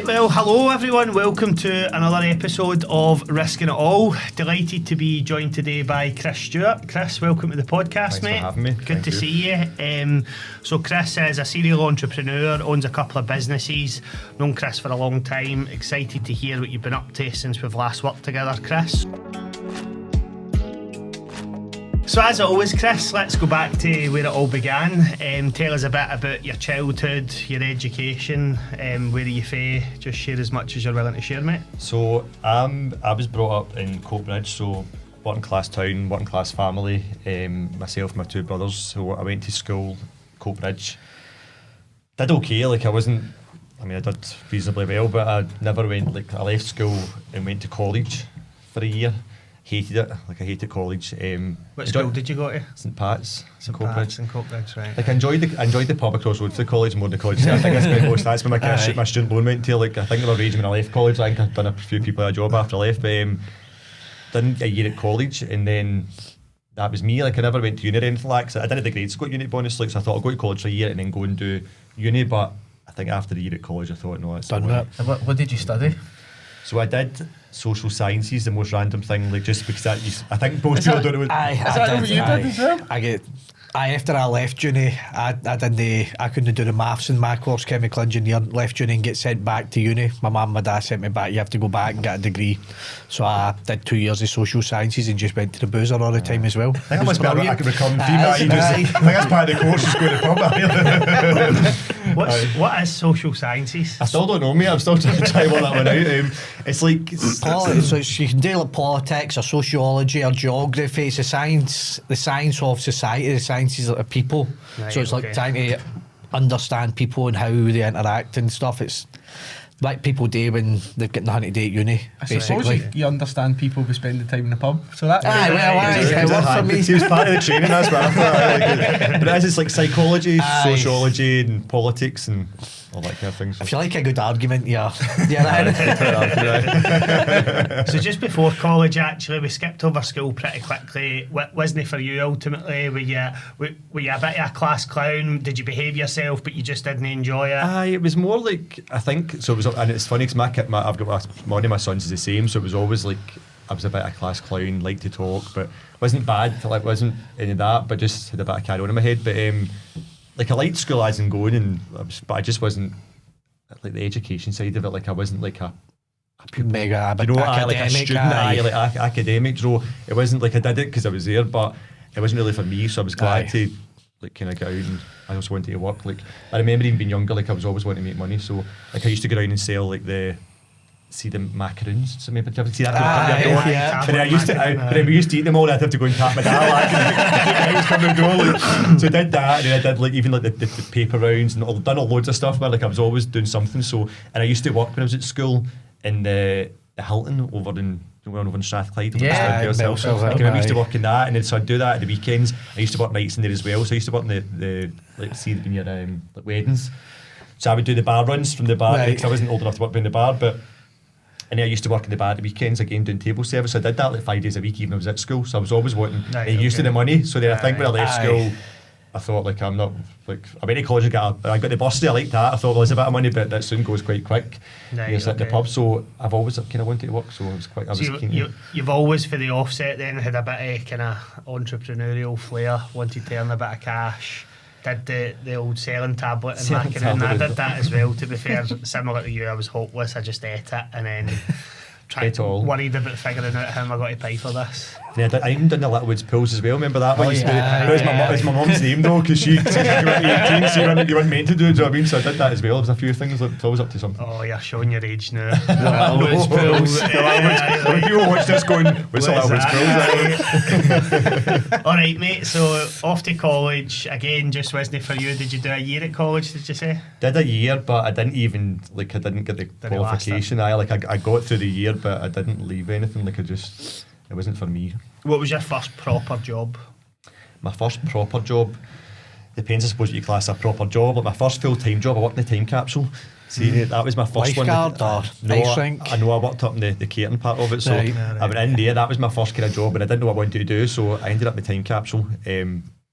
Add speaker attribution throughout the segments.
Speaker 1: Right, well, hello everyone. Welcome to another episode of Risking It All. Delighted to be joined today by Chris Stewart. Chris, welcome to the podcast,
Speaker 2: Thanks
Speaker 1: mate.
Speaker 2: for having me.
Speaker 1: Good to see you. So Chris is a serial entrepreneur, owns a couple of businesses. Known Chris for a long time. Excited to hear what you've been up to since we've last worked together, Chris. So as always, Chris, let's go back to where it all began. Tell us a bit about your childhood, your education, where are you from? Just share as much as you're willing to share, mate.
Speaker 2: So I was brought up in Coatbridge, so working class town, working class family. Myself and my two brothers, so I went to school, Coatbridge. Did okay, I did reasonably well, but I never went, I left school and went to college for a year. Hated it, I hated college.
Speaker 1: What school did you go to?
Speaker 2: St Pat's,
Speaker 1: St Pat's in Coatbridge, right.
Speaker 2: I enjoyed the pub across the road for the college more than the college. I think I spent most, that's when my student loan went to. I think they were raging when I left college. I think I'd done a few people a job after I left, but done a year at college, and then that was me. I never went to uni or anything like that. I didn't have the grades to go to uni, honestly, so I thought I'll go to college for a year and then go and do uni, but I think after the year at college I thought, no, that's
Speaker 3: done that. What did you study?
Speaker 2: So I did social sciences, the most random thing, just because I think most people don't know.
Speaker 3: Is that what you did as well? After I left uni, I couldn't do the maths in my course, chemical engineering. Left uni and get sent back to uni. My mum and my dad sent me back. You have to go back and get a degree. So I did 2 years of social sciences and just went to the boozer all the time as well.
Speaker 2: I think I must be able to become female. I think that's part of the course, just going to pub.
Speaker 1: What is social sciences?
Speaker 2: I still don't know, mate. I'm still trying to work that one out. It's like
Speaker 3: so you can do like politics or sociology or geography. It's the science of society, the sciences of people. Right, so it's like trying to understand people and how they interact and stuff. It's like people do when they've got nothing to do at uni.
Speaker 4: I suppose you understand people who spend the time in the pub. So that
Speaker 3: worked for me.
Speaker 2: It was part of the training, that's what I thought. But it's like psychology, sociology and politics and all that kind of things.
Speaker 3: If you like a good argument, yeah.
Speaker 1: So just before college, actually, we skipped over school pretty quickly. Wasn't it for you ultimately? Were you a bit of a class clown? Did you behave yourself but you just didn't enjoy it?
Speaker 2: It was more like, I think, so it was, and it's funny because I've got one of my sons is the same, so it was always like, I was a bit of a class clown, liked to talk, but wasn't bad, wasn't any of that, but just had a bit of carry on in my head. But I liked school as in going, but I just wasn't like the education side of it. I wasn't like a
Speaker 3: mega
Speaker 2: academic,
Speaker 3: like
Speaker 2: a student, academic. So it wasn't like I did it because I was there, but it wasn't really for me. So I was glad to kind of get out, and I also wanted to work. I remember even being younger, I was always wanting to make money. So I used to go around and sell the macaroons. So maybe did you ever see that? But then we used to eat them all. I'd have to go and tap my dad coming the door. So I did that, and then I did even the paper rounds and done loads of stuff where I was always doing something. So, and I used to work when I was at school in the Hilton over in Strathclyde.
Speaker 3: I
Speaker 2: used to work in that, and then so I'd do that at the weekends. I used to work nights in there as well. So I used to work in the when you're weddings. So I would do the bar runs from the bar because I wasn't old enough to work behind the bar, and then I used to work in the bar at the weekends again doing table service. I did that 5 days a week even when I was at school. So I was always wanting used to the money. So then I think when I left school, I thought I'm not I went to college and I got the bursary. I liked that. I thought well, there's a bit of money, but that soon goes quite quick. At the pub. So I've always kind of wanted to work. So I was quite.
Speaker 1: You've always for the offset then had a bit of kind of entrepreneurial flair. Wanted to earn a bit of cash. Did the old selling tablet and macaroon. I did that as well, to be fair. Similar to you, I was hopeless. I just ate it and then worried about figuring out how am I going to pay for this.
Speaker 2: Yeah, I even done the Littlewoods pools as well. Remember that one? It was my mum's name though, because she was 18, so you weren't meant to do it. Do you know what I mean? So I did that as well. There was a few things. It's always up to something.
Speaker 1: Oh, you're showing your age now.
Speaker 2: Littlewoods pools. When people watch this going, what's the Littlewoods pools?
Speaker 1: All right, mate. So off to college again. Just wasn't for you. Did you do a year at college? Did you say?
Speaker 2: Did a year, but I didn't even I didn't get the qualification. I got through the year, but I didn't leave anything. It wasn't for me.
Speaker 1: What was your first proper job?
Speaker 2: My first proper job, depends I suppose what you class a proper job. My first full-time job, I worked in the time capsule. See, that was my first
Speaker 3: Lifeguard
Speaker 2: one.
Speaker 3: Ice rink?
Speaker 2: I know I worked up in the catering part of it, so I went in there. That was my first kind of job, and I didn't know what I wanted to do, so I ended up in the time capsule.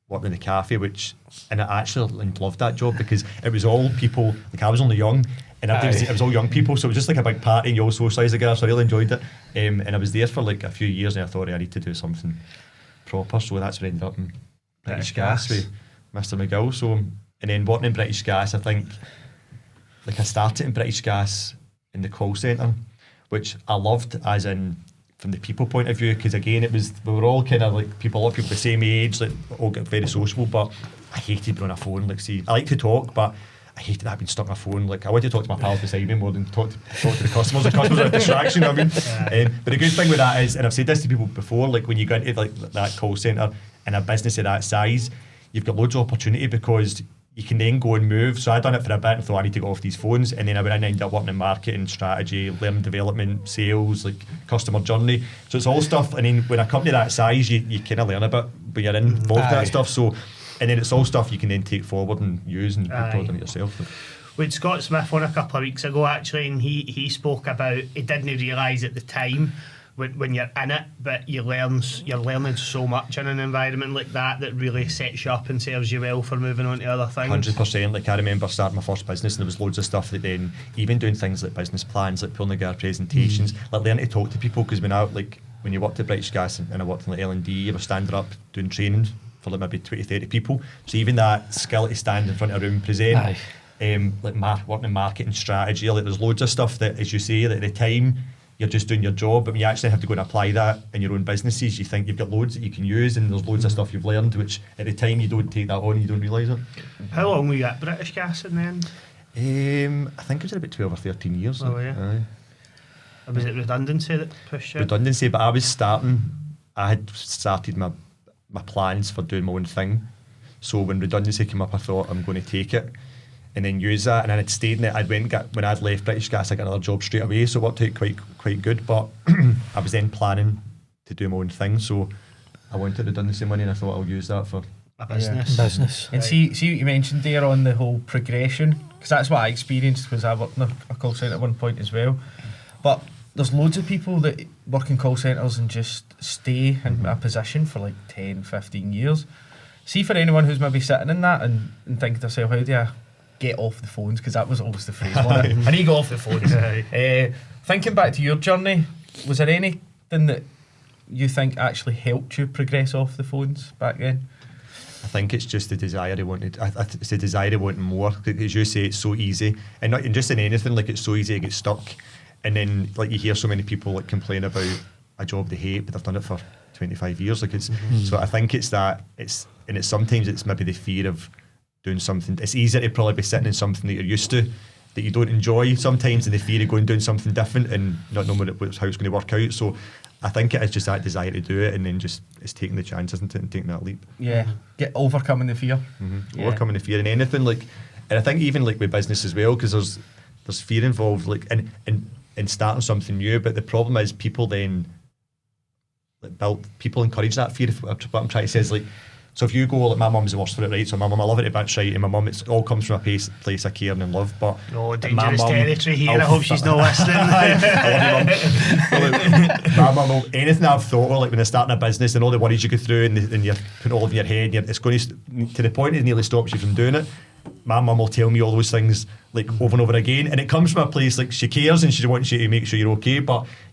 Speaker 2: Working in the cafe, and I actually loved that job because it was all people, I was only young, And it was all young people, so it was just like a big party and you all socialised together, so I really enjoyed it. And I was there for like a few years and I thought I need to do something proper, so that's when I ended up in British Gas with Mr. McGill. So, and then working in British Gas, I think like I started in British Gas in the call centre, which I loved as in from the people point of view, because again we were all kind of like a lot of people the same age, like all get very sociable, but I hated being on a phone. Like, see, I like to talk, but I hated that being stuck on a phone. Like, I want to talk to my pals beside me more than talk to the customers. The customers are a distraction, I mean. But the good thing with that is, and I've said this to people before, like when you go into like that call centre in a business of that size, you've got loads of opportunity because you can then go and move. So I done it for a bit and thought I need to go off these phones, and then I went in and ended up working in marketing, strategy, learning development, sales, like customer journey. So it's all stuff. And then when a company that size, you kind of learn a bit when you're involved in that stuff. So, and then it's all stuff you can then take forward and use and put on it yourself.
Speaker 1: We had Scott Smith on a couple of weeks ago actually, and he spoke about he didn't realise at the time when you're in it, but you're learning so much in an environment like that really sets you up and serves you well for moving on to other things.
Speaker 2: 100%. Like I remember starting my first business and there was loads of stuff that then, even doing things like business plans, like pulling together presentations, like learning to talk to people, because when you worked at British Gas and I worked in like L&D, you were standing up doing training for like maybe 20-30 people. So even that skill to stand in front of a room, present, working in marketing strategy, like there's loads of stuff that, as you say, at the time you're just doing your job, but when you actually have to go and apply that in your own businesses, you think you've got loads that you can use, and there's loads of stuff you've learned, which at the time you don't take that on, you don't realise it.
Speaker 1: How long were you at British Gas in the end?
Speaker 2: I think it was about 12 or 13 years.
Speaker 1: Oh yeah. Was it redundancy that pushed you?
Speaker 2: Redundancy, but I had started my plans for doing my own thing. So when redundancy came up, I thought I'm going to take it and then use that, and then I'd stayed in it. When I'd left British Gas, I got another job straight away, so it worked out quite good. But I was then planning to do my own thing, so I wanted redundancy money, and I thought I'll use that for
Speaker 1: a business.
Speaker 4: And see what you mentioned there on the whole progression, because that's what I experienced, because I worked in a call centre at one point as well. But there's loads of people that work in call centres and just stay in a position for like 10, 15 years. See, for anyone who's maybe sitting in that and thinking to themselves, how do I get off the phones, because that was always the phrase, wasn't it? I need to go off the phones. Thinking back to your journey, was there anything that you think actually helped you progress off the phones back then?
Speaker 2: I think it's just the desire to want it. It's the desire to want more. As you say, it's so easy, and not just in anything. Like, it's so easy to get stuck, and then like you hear so many people like complain about a job they hate, but they've done it for 25 years. Like it's so I think it's that sometimes it's maybe the fear of doing something. It's easier to probably be sitting in something that you're used to, that you don't enjoy sometimes, and the fear of going and doing something different and not knowing how it's going to work out. So I think it is just that desire to do it, and then just it's taking the chance, isn't it, and taking that leap.
Speaker 4: Yeah, get overcoming the fear.
Speaker 2: Overcoming the fear in anything, like, and I think even like with business as well, because there's fear involved, like in starting something new. But the problem is people then people encourage that fear. What I'm trying to say is, like, so if you go, like, my mum's the worst for it, right? So my mum, I love it a bit, right? And my mum, it all comes from a place of caring and love. But
Speaker 1: dangerous territory here. I hope she's not listening.
Speaker 2: My mum, anything I've thought of, like when they're starting a business and all the worries you go through, and you're putting all of your head, it's going to the point it nearly stops you from doing it. My mum will tell me all those things like over and over again, and it comes from a place like she cares and she wants you to make sure you're okay.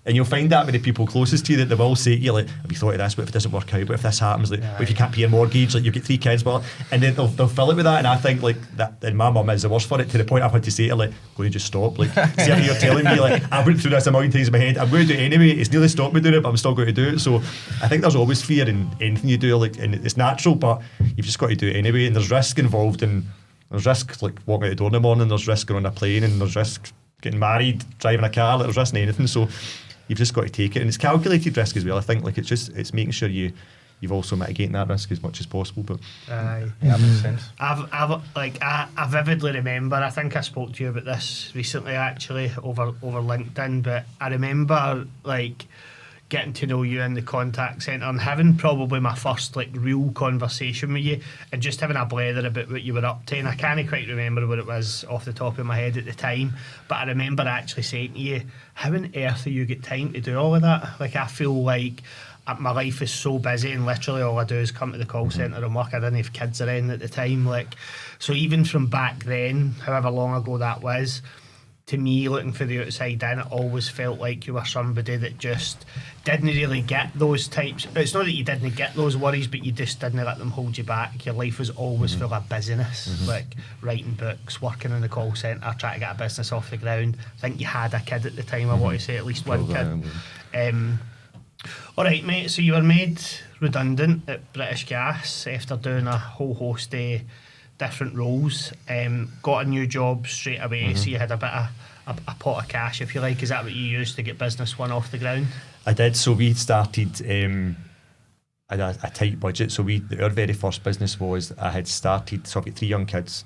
Speaker 2: And you'll find that with the people closest to you, that they will say to you, like, have you thought of this? What if it doesn't work out? What if this happens? Like, what if you can't pay your mortgage? Like, you've got 3 kids, but and then they'll fill it with that. And I think like that. And my mum is the worst for it, to the point I've had to say to her, like, going to just stop. Like, see how you're telling me, like, I went through this a million times in my head. I'm going to do it anyway. It's nearly stopped me doing it, but I'm still going to do it. So I think there's always fear in anything you do, like, and it's natural, but you've just got to do it anyway. And there's risk involved, and there's risk like walking out the door in the morning. There's risk going on a plane, and there's risk getting married, driving a car. Like, there's risk in anything. So you've just got to take it, and it's calculated risk as well. I think like it's making sure you've also mitigating that risk as much as possible. But
Speaker 4: yeah, that makes sense.
Speaker 1: I vividly remember, I think I spoke to you about this recently actually over LinkedIn, but I remember like getting to know you in the contact centre and having probably my first like real conversation with you, and just having a blather about what you were up to. And I can't quite remember what it was off the top of my head at the time, but I remember actually saying to you, how on earth do you get time to do all of that? Like, I feel like my life is so busy, and literally all I do is come to the call centre and work. I didn't have kids around at the time. Like, so even from back then, however long ago that was, to me, looking for the outside in, it always felt like you were somebody that just didn't really get those types. It's not that you didn't get those worries, but you just didn't let them hold you back. Your life was always full of busyness, like writing books, working in the call centre, trying to get a business off the ground. I think you had a kid at the time, I want to say at least one kid. All right, mate, so you were made redundant at British Gas after doing a whole host of different roles, got a new job straight away, so you had a bit of a pot of cash, if you like. Is that what you used to get business one off the ground?
Speaker 2: I did. So we started at a tight budget. So our very first business was, I had started, so I've got 3 young kids,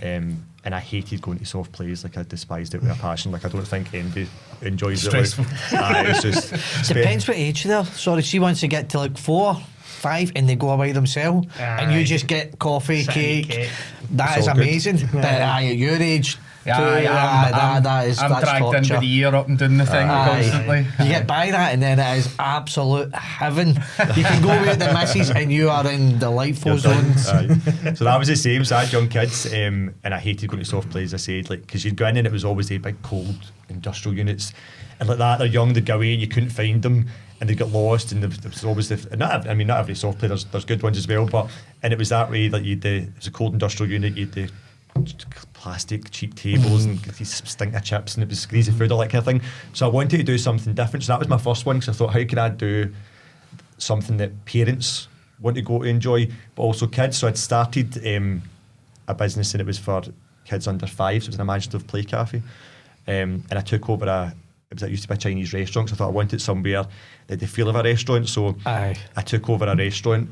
Speaker 2: and I hated going to soft plays. Like, I despised it with a passion. Like, I don't think anybody enjoys
Speaker 4: Stressful.
Speaker 2: it. Like, it's just
Speaker 3: Depends what age they're. Sorry, she wants to get to like 4, 5 and they go away themselves, and you just get coffee, cake. That
Speaker 2: It's
Speaker 3: is
Speaker 2: all good.
Speaker 3: amazing. But at your age,
Speaker 4: I'm
Speaker 3: that's
Speaker 4: dragged in
Speaker 3: torture.
Speaker 4: with the ear up and doing the thing constantly.
Speaker 3: You get by that and then it is absolute heaven. You can go with the missus and you are in delightful zones.
Speaker 2: So that was the same. So I had young kids, and I hated going to soft plays. I said, like, because you'd go in and it was always the big cold industrial units, and like that, they're young, they'd go away and you couldn't find them, and they'd get lost, and there was always not every soft play, there's good ones as well, but and it was that way that it was a cold industrial unit, you had the plastic cheap tables and these stinker chips, and it was greasy food, all that kind of thing. So I wanted to do something different. So that was my first one, because I thought, how can I do something that parents want to go to enjoy, but also kids? So I'd started a business, and it was for kids under 5. So it was an imaginative play cafe, and I took over it used to be a Chinese restaurant, so I thought I wanted somewhere that had the feel of a restaurant. So I took over a restaurant,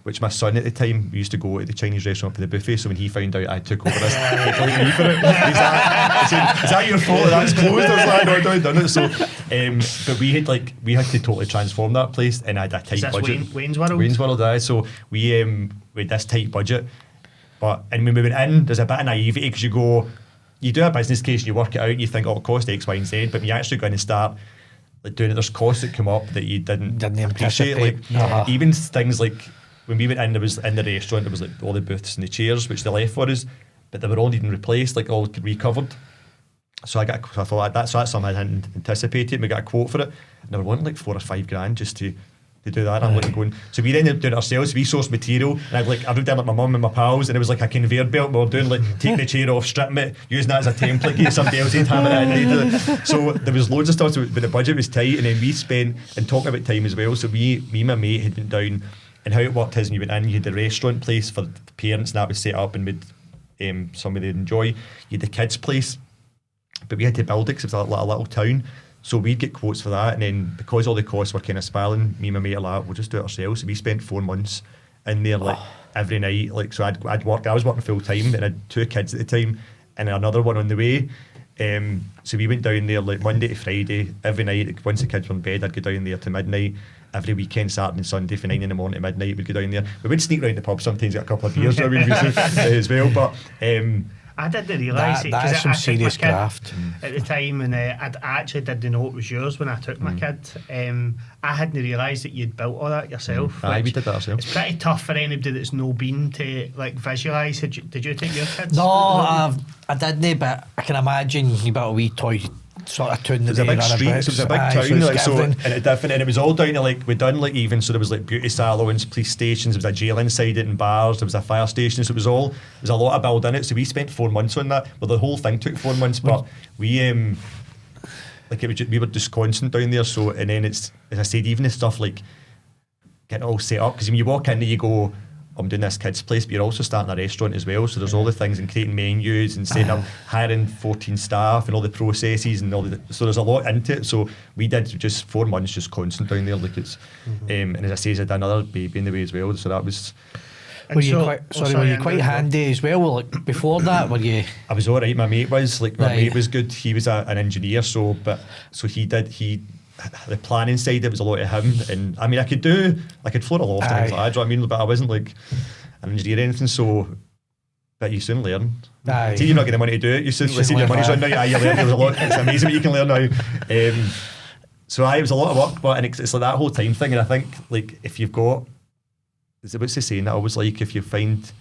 Speaker 2: which my son at the time, we used to go to the Chinese restaurant for the buffet. So when he found out I took over this, he blamed me for it. I said, "Is that your fault? That's closed." I was like, "No, I done it." So, but we had to totally transform that place, and I had a tight budget.
Speaker 1: Weanz World.
Speaker 2: Weanz World, aye. So we had this tight budget, and when we went in, there's a bit of naivety, because you do a business case and you work it out and you think, oh, it'll cost X, Y, and Z, but when you actually go in and start like doing it, there's costs that come up that you didn't appreciate. Like even things like when we went in, there was in the restaurant, there was like all the booths and the chairs which they left for us, but they were all needing replaced, like all recovered. So I thought that's something I hadn't anticipated. We got a quote for it, and they were wanting like $4 or $5 just to do that. I'm looking going. So we ended up doing it ourselves. We sourced material, and I wrote down like my mum and my pals, and it was like a conveyor belt. We were doing like taking the chair off, stripping it, using that as a template, getting somebody else to hammer it in. So there was loads of stuff, but the budget was tight, and then we spent, and talking about time as well. So me and my mate had went down, and how it worked is when you went in, you had the restaurant place for the parents, and that was set up and made somebody they'd enjoy. You had the kids place, but we had to build it because it was a little town. So we'd get quotes for that, and then because all the costs were kind of spiraling, me and my mate are like, we'll just do it ourselves. So we spent 4 months in there, like every night. Like, so I was working full time, and I had 2 kids at the time, and another one on the way. So we went down there like Monday to Friday every night. Like, once the kids were in bed, I'd go down there to midnight. Every weekend, Saturday and Sunday, from 9 in the morning to midnight, we'd go down there. We would sneak around the pub sometimes, get a couple of beers as well. But
Speaker 1: I didn't realise it,
Speaker 3: that is some
Speaker 1: I took my
Speaker 3: serious
Speaker 1: kid
Speaker 3: craft
Speaker 1: at the time, and I actually didn't know it was yours when I took my kid. I hadn't realised that you'd built all that yourself.
Speaker 2: Aye, we did that ourselves.
Speaker 1: It's pretty tough for anybody that's no been to like visualise. Did you take your kids?
Speaker 3: No, I didn't, but I can imagine you built a wee toy sort of tune.
Speaker 2: It was a big street, so it was a big town, like, so, and it different, and it was all down to like, we'd done like even, so there was like beauty salons, police stations, there was a jail inside it, and bars, there was a fire station, so it was a lot of build in it. So we spent 4 months on that. Well, the whole thing took 4 months, but we like it was we were just constant down there. So, and then it's, as I said, even the stuff like getting it all set up, because when you walk in there, you go, I'm doing this kids' place, but you're also starting a restaurant as well. So there's all the things, and creating menus and setting up, hiring 14 staff and all the processes and all so there's a lot into it. So we did just 4 months just constant down there, like it's and as I say, I had another baby in the way as well. So that was.
Speaker 3: Were you quite handy as well? Like before that, were you?
Speaker 2: I was all right. My mate was mate was good. He was an engineer, so the planning side, it was a lot of him, and I mean I could floor a loft and things like that, do you know what I mean? But I wasn't like an engineer or anything, so but you soon learn. See, you're not getting the money to do it, you soon see your money's run now, you learn. There's a lot, it's amazing what you can learn now. So it was a lot of work, but and it's like that whole time thing, and I think like if you've got, what's the saying that I always like, if you want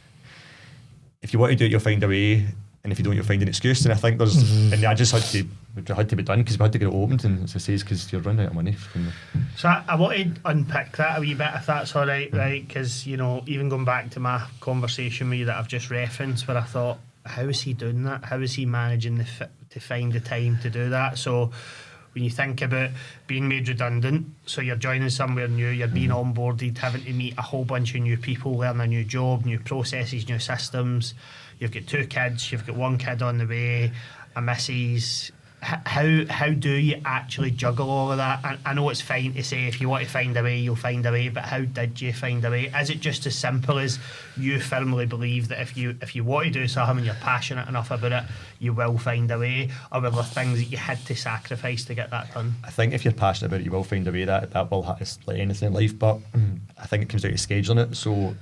Speaker 2: to do it, you'll find a way. and if you don't, you'll find an excuse. And I think there's, and I just had to be done because we had to get it opened, and as I say, because you're running out of money.
Speaker 1: So I want to unpick that a wee bit, if that's all right, right? Because, you know, even going back to my conversation with you that I've just referenced, where I thought, how is he doing that? How is he managing to find the time to do that? So when you think about being made redundant, so you're joining somewhere new, you're being onboarded, having to meet a whole bunch of new people, learn a new job, new processes, new systems. You've got 2 kids, you've got 1 kid on the way, a missus. How do you actually juggle all of that? I know it's fine to say if you want to find a way, you'll find a way, but how did you find a way? Is it just as simple as you firmly believe that if you want to do something and you're passionate enough about it, you will find a way? Or were there things that you had to sacrifice to get that done?
Speaker 2: I think if you're passionate about it, you will find a way. That will have to like anything in life, but I think it comes down to scheduling it. So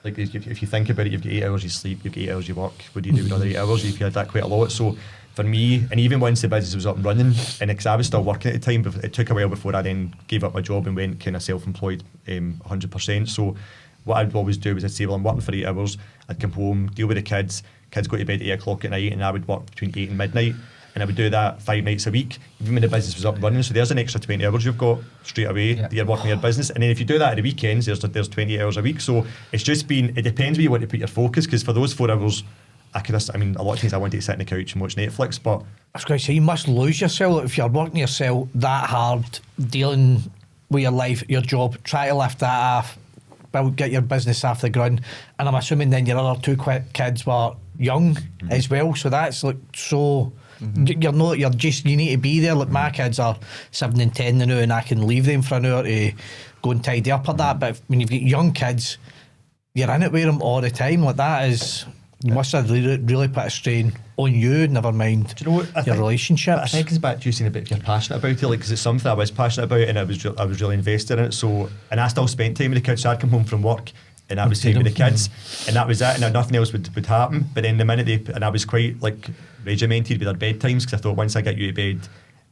Speaker 2: like if you think about it, you've got 8 hours you sleep, you've got 8 hours you work. What do you do with another 8 hours? You've had that quite a lot. So for me, and even once the business was up and running, and because I was still working at the time, it took a while before I then gave up my job and went kind of self-employed 100%. So what I'd always do was I'd say, well, I'm working for 8 hours, I'd come home, deal with the kids go to bed at 8 o'clock at night, and I would work between 8 and midnight, and I would do that 5 nights a week, even when the business was up and running. So there's an extra 20 hours you've got straight away that you're working your business. And then if you do that at the weekends, there's 20 hours a week. So it's just been, it depends where you want to put your focus, because for those 4 hours, a lot of times I wanted to sit on the couch and watch Netflix, but
Speaker 3: I was going to say, you must lose yourself if you're working yourself that hard, dealing with your life, your job, try to lift that off, get your business off the ground. And I'm assuming then your other 2 kids were young as well, so that's like so. You need to be there. Like my kids are 7 and 10 now, and I can leave them for an hour to go and tidy up or that. But when you've got young kids, you're in it with them all the time. Like that is, you must have really put a strain on you. Never mind your relationships.
Speaker 2: I think it's back to you saying about if you're passionate about it, like because it's something I was passionate about, and I was really invested in it. So, and I still spent time with the kids. So I'd come home from work, and I was time with the kids, and that was it, and nothing else would happen. But then the minute and I was quite like regimented with their bedtimes, because I thought once I get you to bed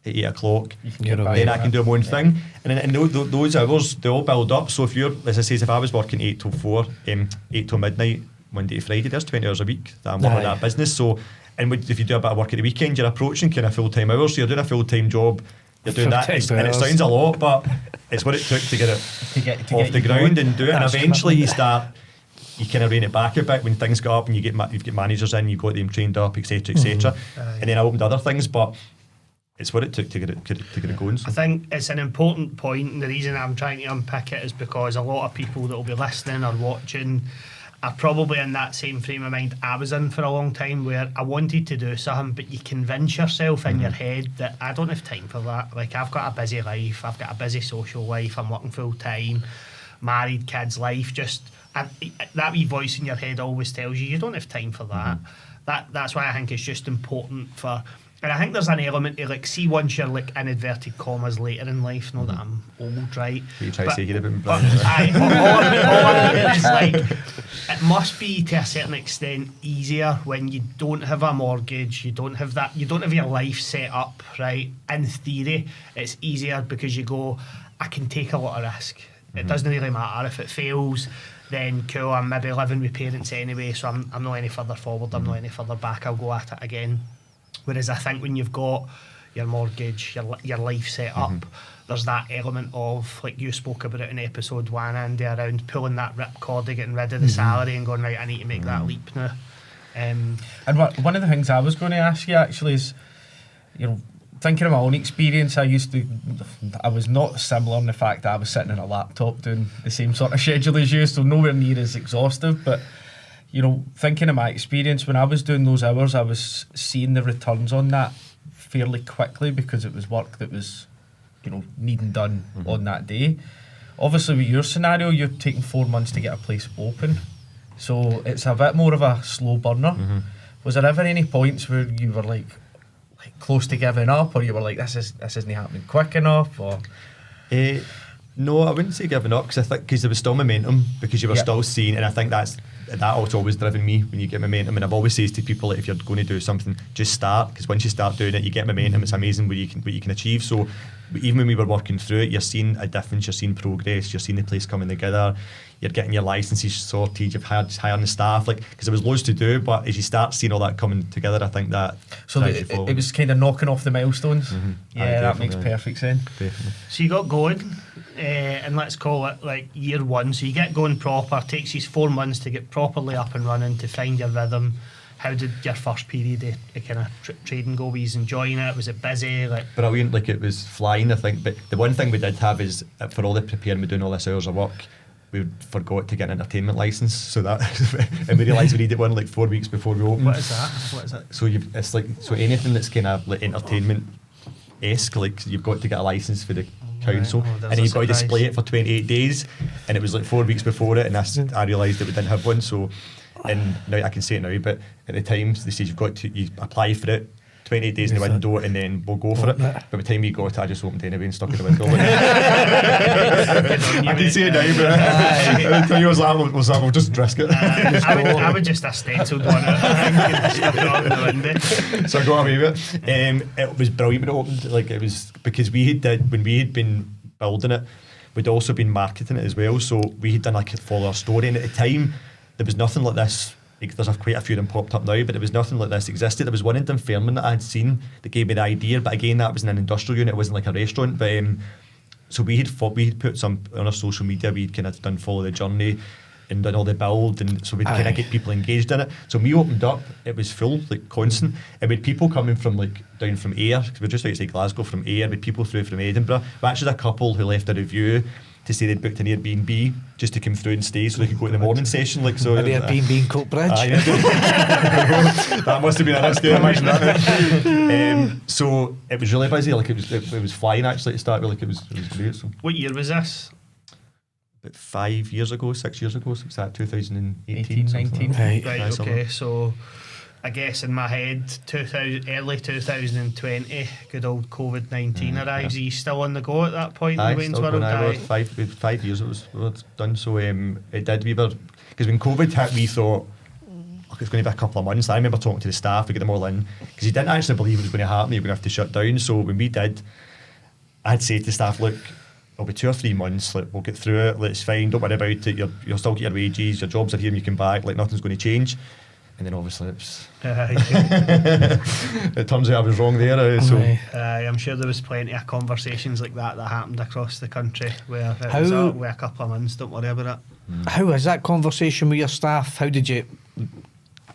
Speaker 2: at 8 o'clock, then I can do my own thing. And those hours, they all build up. So if you're, as I say, if I was working 8 till 4, 8 till midnight, Monday to Friday, there's 20 hours a week that I'm working that business. So, and if you do a bit of work at the weekend, you're approaching kind of full-time hours. So you're doing a full-time job, you're doing that, and it sounds a lot, but it's what it took to get it off the ground and do it. And eventually you kind of rein it back a bit when things go up and you've got managers in, you've got them trained up, etc., etc. And then I opened other things, but it's what it took to get it going. So.
Speaker 1: I think it's an important point, and the reason I'm trying to unpick it is because a lot of people that will be listening or watching are probably in that same frame of mind I was in for a long time, where I wanted to do something, but you convince yourself in your head that I don't have time for that. Like, I've got a busy life, I've got a busy social life, I'm working full time, married, kids, life, that wee voice in your head always tells you don't have time for that. That's why I think it's just important for. And I think there's an element to, like, see once you're, like, in inverted commas later in life, not that I'm old, right?
Speaker 2: You try to say you're a bit
Speaker 1: all I mean is, like, it must be to a certain extent easier when you don't have a mortgage, you don't have your life set up, right? In theory, it's easier because you go, I can take a lot of risk. It doesn't really matter if it fails. Then cool, I'm maybe living with parents anyway, so I'm not any further forward, I'm not any further back, I'll go at it again. Whereas I think when you've got your mortgage, your life set up, there's that element of, like you spoke about it in episode 1, Andy, around pulling that ripcord of getting rid of the salary and going, right, I need to make that leap now.
Speaker 4: And one of the things I was going to ask you actually is, thinking of my own experience, I was not similar in the fact that I was sitting on a laptop doing the same sort of schedule as you, so nowhere near as exhaustive, but thinking of my experience, when I was doing those hours, I was seeing the returns on that fairly quickly because it was work that was, needing done on that day. Obviously, with your scenario, you're taking 4 months to get a place open, so it's a bit more of a slow burner. Was there ever any points where you were like close to giving up, or you were like, this isn't happening quick enough, or?
Speaker 2: No, I wouldn't say giving up, because I think there was still momentum, because you were still seeing, and I think that's that also always driven me when you get momentum. And I've always said to people, like, if you're going to do something, just start, because once you start doing it, you get momentum. It's amazing what you can achieve. So even when we were working through it, you're seeing a difference, you're seeing progress, you're seeing the place coming together, you're getting your licenses sorted, you've hiring the staff, like, because there was loads to do, but as you start seeing all that coming together, I think that
Speaker 4: so it was kind of knocking off the milestones. Yeah, that makes perfect sense.
Speaker 2: Definitely.
Speaker 1: So you got going, and let's call it like year one. So you get going proper. Takes you 4 months to get properly up and running, to find your rhythm. How did your first period of kind of trading go? Were you enjoying it? Was it busy? Like
Speaker 2: brilliant, like it was flying, I think. But the one thing we did have is, for all the preparing, we're doing all this hours of work, we forgot to get an entertainment license. So that, and we realised we needed one like 4 weeks before we opened.
Speaker 1: What is that? What is it?
Speaker 2: So it's like, so anything that's kind of like entertainment-esque, like you've got to get a license for the council,
Speaker 1: Oh,
Speaker 2: and then you've got to display it for 28 days, and it was like 4 weeks before it, and I realised that we didn't have one. So, and now I can say it now, but at the time they said you apply for it, 28 days in the window, and then we'll go for it. But by the time we got it, I just opened anyway and stuck in the window. I can say it now, but at the time I was like, we'll just risk it.
Speaker 1: I would just have stenciled on it and stuck it on the window.
Speaker 2: So I got away with it. It was brilliant when it opened. Like, it was because when we had been building it, we'd also been marketing it as well. So we had done like a follower story, and at the time there was nothing like this. Like, there's quite a few of them popped up now, but there was nothing like this existed. There was one in Dunfermline that I had seen that gave me the idea, but again, that was in an industrial unit. It wasn't like a restaurant. But so we had put some on our social media. We'd kind of done follow the journey and done all the build, and so we'd kind of get people engaged in it. So when we opened up, it was full, like constant, and we had people coming from like down from Ayr, because we're just outside Glasgow, from Ayr, with people through from Edinburgh. We actually had a couple who left a review to say they'd booked an Airbnb just to come through and stay so they could go to the morning session. Like, so
Speaker 3: an Airbnb in Coatbridge.
Speaker 2: That must have been a risk, imagine that. So it was really busy. Like, it was flying actually to start with. Like, it was great. So
Speaker 1: What year was this?
Speaker 2: about 5 years ago, 6 years ago. So was that 2018,
Speaker 4: 18, 19.
Speaker 3: Right.
Speaker 1: Right,
Speaker 2: Yeah,
Speaker 1: okay. So I guess in my head, early 2020, good old COVID-19 arrives. Are you still on the go at that point in Weanz World?
Speaker 2: Aye. 5 years it was done. So it did. We were, because when COVID hit, we thought, it's going to be a couple of months. I remember talking to the staff to get them all in, because you didn't actually believe it was going to happen. You were going to have to shut down. So when we did, I'd say to the staff, look, it'll be 2 or 3 months, like, we'll get through it, like, it's fine, don't worry about it, you'll still get your wages, your jobs are here when you come back, like, nothing's going to change. And then obviously it turns out I was wrong there. So
Speaker 1: I'm sure there was plenty of conversations like that happened across the country where it was wait a couple of months, don't worry about it.
Speaker 3: How is that conversation with your staff? How did you?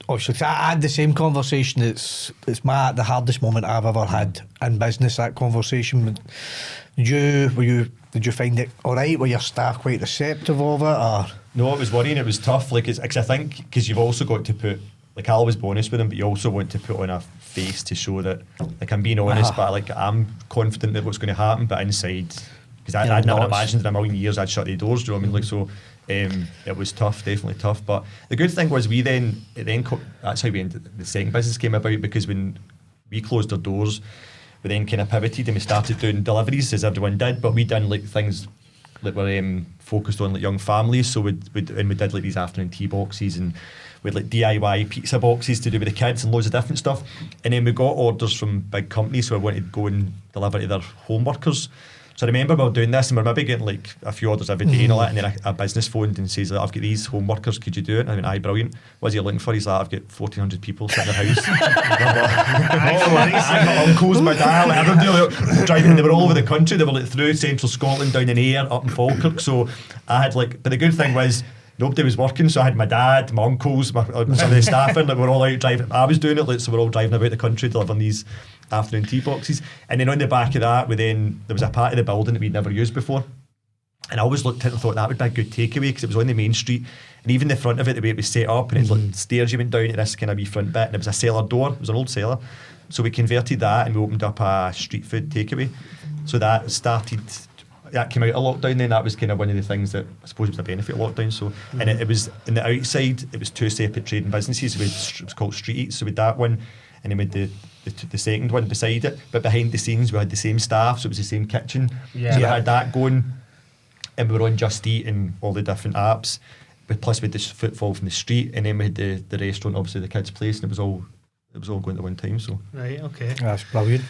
Speaker 3: Obviously, I had the same conversation. It's the hardest moment I've ever had in business. That conversation. Did you find it all right? Were your staff quite receptive of it? Or?
Speaker 2: No, it was worrying. It was tough. Like, because I think, because you've also got to put, like, I always honest with them, but you also want to put on a face to show that, like, I'm being honest, but like, I'm confident that what's going to happen. But inside, because I'd never imagined in a million years I'd shut the doors. Do you know what I mean? Like, so it was tough, definitely tough. But the good thing was that's how the second business came about, because when we closed our doors, we then kind of pivoted and we started doing deliveries, as everyone did, but we done like things that were focused on like young families. So we did like these afternoon tea boxes, and we had like DIY pizza boxes to do with the kids and loads of different stuff. And then we got orders from big companies who wanted to go and deliver to their home workers. So I remember we were doing this, and we were maybe getting like a few orders every day and all that, and then a business phoned and says, like, I've got these home workers, could you do it? And I went, aye, brilliant. What are you looking for? He's like, I've got 1,400 people sitting in the house. I got uncles, my dad, like, everybody like, driving. They were all over the country. They were like through central Scotland, down in Ayr, up in Falkirk. So I had like, but the good thing was, nobody was working, so I had my dad, my uncles, some of the staff in, like, we're all out driving. I was doing it, like, so we're all driving about the country delivering these afternoon tea boxes. And then on the back of that, there was a part of the building that we'd never used before, and I always looked at it and thought that would be a good takeaway, because it was on the main street, and even the front of it, the way it was set up, and it's like stairs you went down to this kind of wee front bit, and it was a cellar door. It was an old cellar, so we converted that and we opened up a street food takeaway. So that came out of lockdown. Then that was kind of one of the things that I suppose was a benefit of lockdown. So and it was in the outside, it was 2 separate trading businesses. It was called Street Eats. So with that one, and then with the second one beside it, but behind the scenes we had the same staff, so it was the same kitchen. So we had that going, and we were on Just Eat and all the different apps. plus we had this footfall from the street, and then we had the restaurant, obviously the kids' place, and it was all going at one time. So
Speaker 1: Right, okay.
Speaker 3: That's brilliant.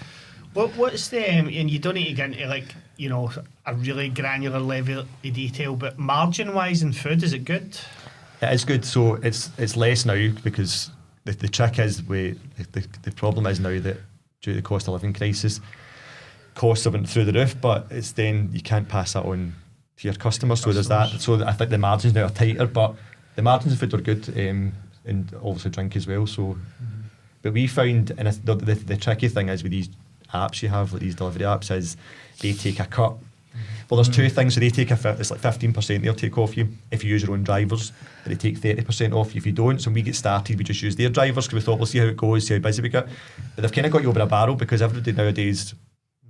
Speaker 1: What's the and you don't need to get into like, you know, a really granular level of detail, but margin wise in food, is it good?
Speaker 2: it is good. So it's less now, because the trick is the problem is now that due to the cost of living crisis, costs have went through the roof, but it's then you can't pass that on to your customers. So there's that. So I think the margins now are tighter, but the margins of food are good, and obviously drink as well. So, but we found, and the tricky thing is with these apps you have, like these delivery apps, is they take a cut. Well, there's two things. So they take it's like 15% they'll take off you if you use your own drivers, but they take 30% off you if you don't. So when we get started, we just use their drivers because we thought we'll see how it goes, see how busy we get. But they've kind of got you over a barrel, because everybody nowadays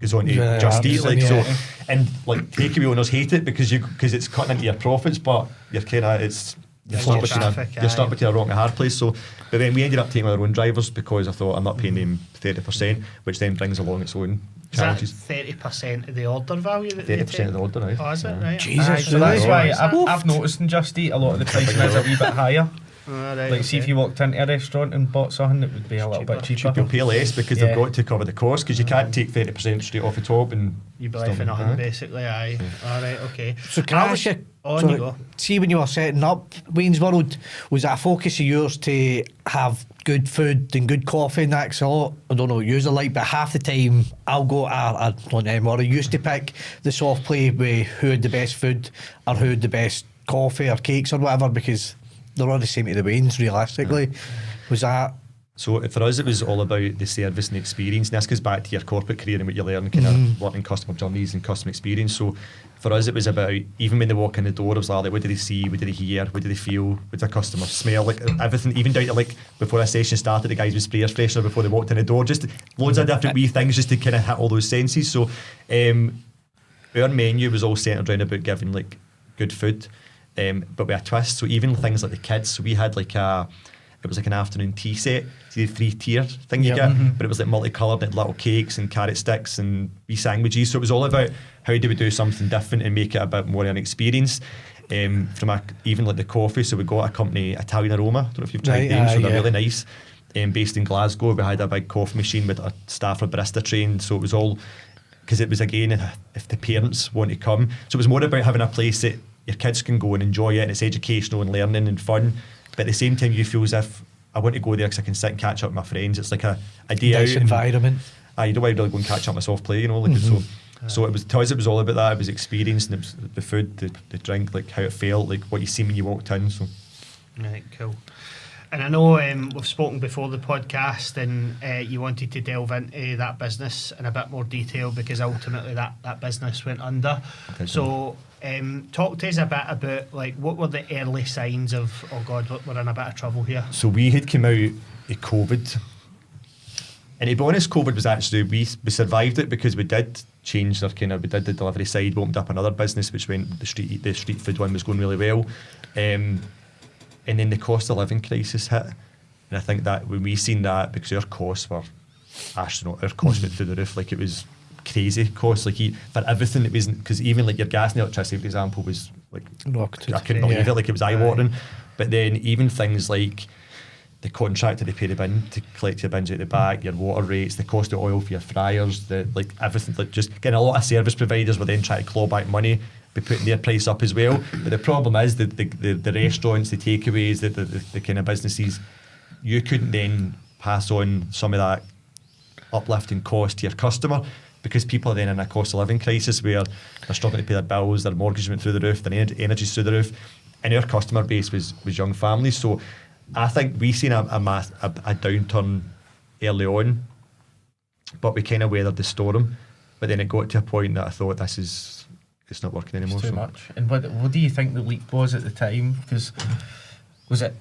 Speaker 2: goes on to Just Eat, like, so, and like takeaway owners hate it because it's cutting into your profits, but you're kind of you're stuck between a rock and a hard place. So, but then we ended up taking our own drivers because I thought I'm not paying them 30%, which then brings along its own challenges.
Speaker 1: Is that 30% of the order value?
Speaker 2: 30% of the order now.
Speaker 1: Oh, is it? Right.
Speaker 3: Jesus,
Speaker 4: So that's why I've noticed in Just Eat a lot of the pricing is a wee bit higher.
Speaker 1: Right,
Speaker 4: See if you walked into a restaurant and bought something, it would be a little bit cheaper.
Speaker 2: You'll pay less because they've got to cover the cost, because you can't take 30% straight off the top and
Speaker 1: you buy for nothing, basically. Aye. Alright, okay.
Speaker 3: So can I ask you,
Speaker 1: you go.
Speaker 3: see, when you were setting up Weanz World, was that a focus of yours to have good food and good coffee and that? 'Cause I don't know what yours are like, but half the time I'll go, I don't anymore, I used to pick the soft play with who had the best food or who had the best coffee or cakes or whatever, because they're all the same to the Weanz, realistically. Was that...
Speaker 2: So for us, it was all about the service and the experience. And this goes back to your corporate career and what you learn, kind of learning customer journeys and customer experience. So for us, it was about, even when they walk in the door, it was like, what do they see, what do they hear, what do they feel, what does the customer smell, like everything, even down to like before a session started, the guys would spray air freshener before they walked in the door, just loads of different wee things just to kind of hit all those senses. So our menu was all centred around about giving like good food, but with a twist. So even things like the kids, so we had like it was like an afternoon tea set, see the 3-tier thing you get, but it was like multicoloured and little cakes and carrot sticks and wee sandwiches. So it was all about how do we do something different and make it a bit more of an experience. From even like the coffee, so we got a company, Italian Aroma, I don't know if you've tried them, so they're really nice. Based in Glasgow, we had a big coffee machine with a staff for barista trained, so it was all, because it was again, if the parents want to come, so it was more about having a place that your kids can go and enjoy it, and it's educational and learning and fun, but at the same time you feel as if I want to go there because I can sit and catch up with my friends. It's like a day
Speaker 3: nice
Speaker 2: out
Speaker 3: environment.
Speaker 2: You don't want to really go and catch up my soft play, you know, like so it was, to us it was all about that. It was experience, and it was the food, the drink, like how it felt, like what you see when you walked in. So
Speaker 1: right, cool. And I know we've spoken before the podcast, and you wanted to delve into that business in a bit more detail because ultimately that business went under. So talk to us a bit about like what were the early signs of, oh God, we're in a bit of trouble here.
Speaker 2: So we had come out of COVID, and to be honest, COVID was actually, we survived it because we did change we did the delivery side, we opened up another business which went, the street food one was going really well. And then the cost of living crisis hit, and I think that when we seen that, because our costs were astronomical, our costs went through the roof, like it was crazy costs, like for everything. It wasn't, because even like your gas and electricity, for example, was like I couldn't believe it, like it was eye-watering. But then even things like the contractor they pay the bin to collect your bins out the back, your water rates, the cost of oil for your fryers, the like everything, like just getting a lot of service providers were then trying to claw back money, be putting their price up as well. But the problem is that the restaurants, the takeaways, the kind of businesses, you couldn't then pass on some of that uplifting cost to your customer, because people are then in a cost of living crisis where they're struggling to pay their bills, their mortgage went through the roof, their energy's through the roof, and our customer base was young families. So I think we seen a downturn early on, but we kind of weathered the storm. But then it got to a point that I thought it's not working anymore.
Speaker 4: It's too much. And what do you think the leap was at the time? Because was it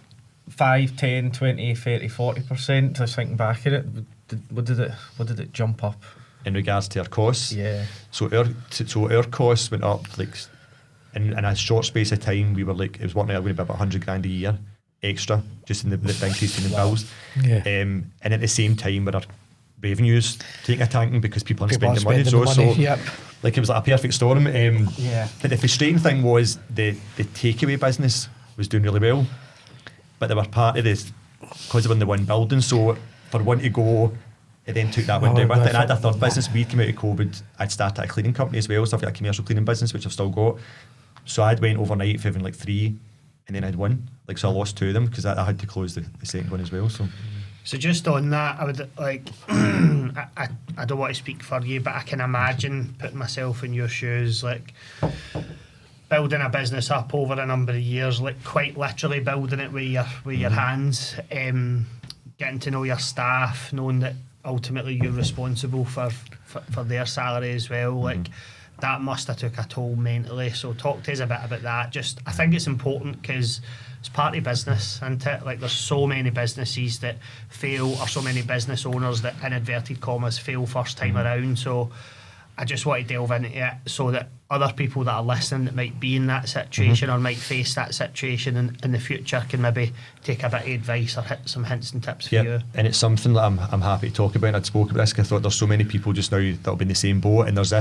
Speaker 4: 5, 10, 20, 30, 40%? Just thinking back at it, what did it jump up?
Speaker 2: In regards to our costs?
Speaker 4: Yeah.
Speaker 2: So our costs went up like in a short space of time. We were like, it was working out going to be about 100 grand a year extra just in the increase in the bills.
Speaker 3: Yeah.
Speaker 2: And at the same time, with our revenues taking a tanking because people aren't spending money.
Speaker 3: Yep.
Speaker 2: Like it was like a perfect storm.
Speaker 3: Yeah.
Speaker 2: But the frustrating thing was the takeaway business was doing really well, but they were part of this because they were in the one building. So for one to go, it then took that one down with it. And I had a third business. We came out of COVID. I'd started a cleaning company as well, so I've got a commercial cleaning business which I've still got. So I'd went overnight for having like 3, and then I'd 1. Like, so I lost 2 of them because I had to close the second one as well. So
Speaker 1: just on that, I would like I don't want to speak for you, but I can imagine putting myself in your shoes, like building a business up over a number of years, like quite literally building it with your hands, getting to know your staff, knowing that ultimately you're responsible for their salary as well. Like that must have took a toll mentally. So talk to us a bit about that. Just, I think it's important because it's part of business, isn't it? Like there's so many businesses that fail, or so many business owners that, in inverted commas, fail first time around. So I just want to delve into it so that other people that are listening that might be in that situation or might face that situation in the future can maybe take a bit of advice or hit some hints and tips for you.
Speaker 2: And it's something that I'm happy to talk about. And I'd spoken about this because I thought there's so many people just now that'll be in the same boat, and there's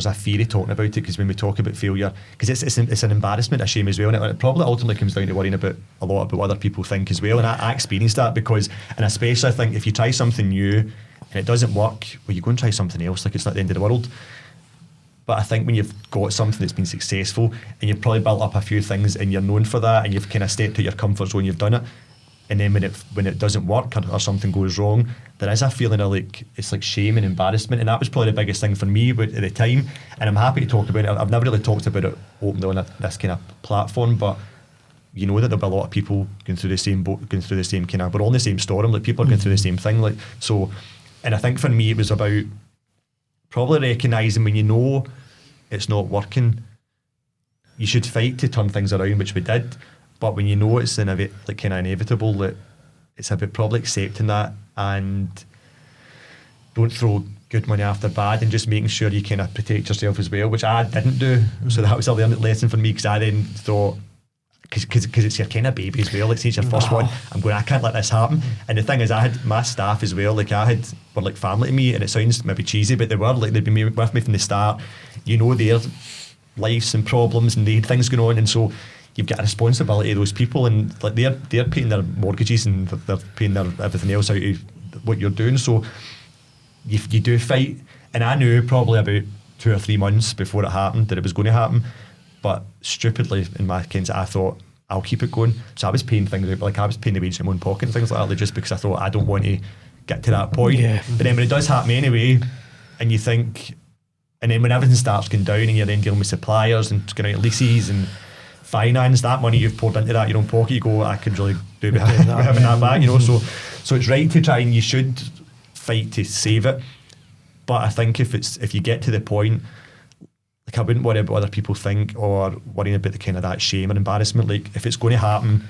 Speaker 2: a theory talking about it, because when we talk about failure, because it's an embarrassment, a shame as well, and it probably ultimately comes down to worrying about a lot about what other people think as well. And I experienced that because, and especially I think if you try something new and it doesn't work, well, you go and try something else, like it's not the end of the world. But I think when you've got something that's been successful and you've probably built up a few things and you're known for that and you've kind of stepped out your comfort zone, you've done it, and then when it doesn't work or something goes wrong, there is a feeling of like, it's like shame and embarrassment, and that was probably the biggest thing for me at the time. And I'm happy to talk about it. I've never really talked about it openly on this kind of platform, but you know that there'll be a lot of people going through the same boat, going through the same kind of, we're all in the same storm, like people are going through the same thing, like, so. And I think for me it was about probably recognising when you know it's not working, you should fight to turn things around, which we did. But when you know it's kind of inevitable, that it's about probably accepting that, and don't throw good money after bad, and just making sure you kind of protect yourself as well, which I didn't do. So that was a learning lesson for me, because I then thought, because it's your kind of baby as well, like say it's your first one, I can't let this happen. And the thing is, I had my staff as well, like were like family to me, and it sounds maybe cheesy, but they were, like they'd been with me from the start. You know their lives and problems, and they had things going on, and so you've got a responsibility of those people, and like they're paying their mortgages and they're paying their everything else out of what you're doing. So you do fight, and I knew probably about 2 or 3 months before it happened that it was going to happen. But stupidly, in my case, I thought I'll keep it going. So I was paying things out, like I was paying the wages in my own pocket and things like that, just because I thought I don't want to get to that point. Yeah. But then when it does happen anyway, and you think, and then when everything starts going down and you're then dealing with suppliers and going out leases and finance, that money you've poured into that your own pocket, you go, I could really do with having that back, you know. So it's right to try, and you should fight to save it. But I think if you get to the point, like I wouldn't worry about what other people think or worrying about the kind of that shame and embarrassment. Like if it's going to happen,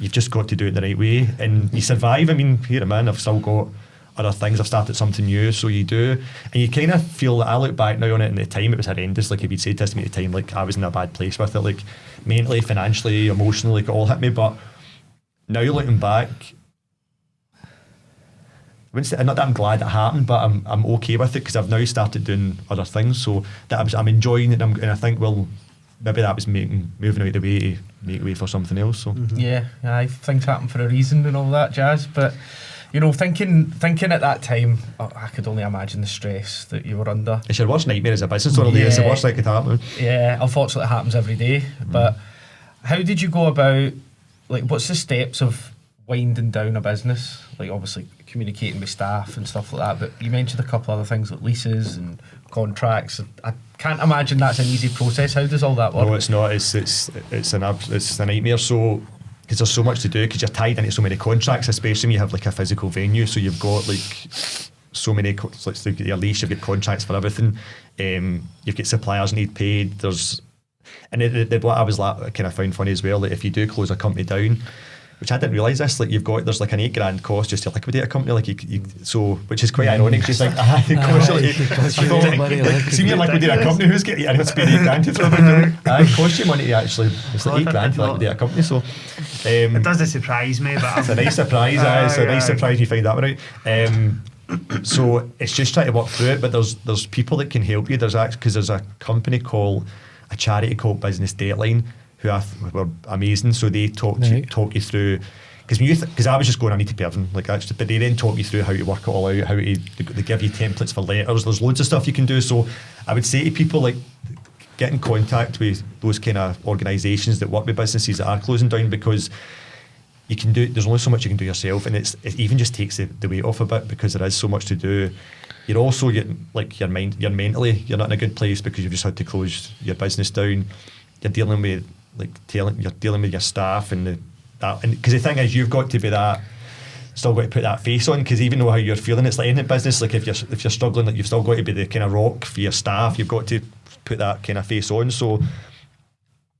Speaker 2: you've just got to do it the right way, and you survive. I mean, here I'm in, I've still got other things, I've started something new, so you do, and you kind of feel that. I look back now on it, and at the time it was horrendous. Like if you'd said this to me at the time, like I was in a bad place with it, like mentally, financially, emotionally, like it all hit me. But now looking back, not that I'm glad it happened, but I'm okay with it, because I've now started doing other things, so that I'm enjoying it, and I think, well, maybe that was moving out of the way to make way for something else. So
Speaker 4: yeah, things happen for a reason and all that jazz. But you know, thinking at that time, I could only imagine the stress that you were under.
Speaker 2: It's your worst nightmare as a business owner. It's the worst that could happen.
Speaker 4: Yeah, unfortunately it happens every day. But how did you go about, like, what's the steps of winding down a business? Like obviously communicating with staff and stuff like that, but you mentioned a couple other things like leases and contracts. I can't imagine that's an easy process. How does all that work?
Speaker 2: No, it's not. It's a nightmare. So because there's so much to do, because you're tied into so many contracts, especially when you have like a physical venue. So you've got like so many, like your lease, you've got contracts for everything. You've got suppliers need paid. And what I was kind of found funny as well, that if you do close a company down, which I didn't realise this, like there's like an $8,000 cost just to liquidate a company, like so, which is quite ironic. She's like, see me liquidate a company, who's getting, I know it's paid $8,000 to throw it. It costs you money to actually, it's like $8,000 to liquidate a company. So
Speaker 1: it doesn't surprise me, but
Speaker 2: it's a nice surprise. It's a nice surprise when you find that one out. So it's just trying to work through it, but there's people that can help you. There's a charity called Business Deadline, who were amazing. So they talk you through. Because I was just going, I need to pay everything, like that's. But they then talk you through how to work it all out, they give you templates for letters. There's loads of stuff you can do. So I would say to people, like, get in contact with those kind of organisations that work with businesses that are closing down, because you can do. There's only so much you can do yourself, and it even just takes the weight off a bit, because there is so much to do. You're also you're mentally you're not in a good place because you've just had to close your business down. You're dealing with you're dealing with your staff and because the thing is, you've got to be that, still got to put that face on, because even though how you're feeling, it's like any business, like if you're struggling, like you've still got to be the kind of rock for your staff. You've got to put that kind of face on. So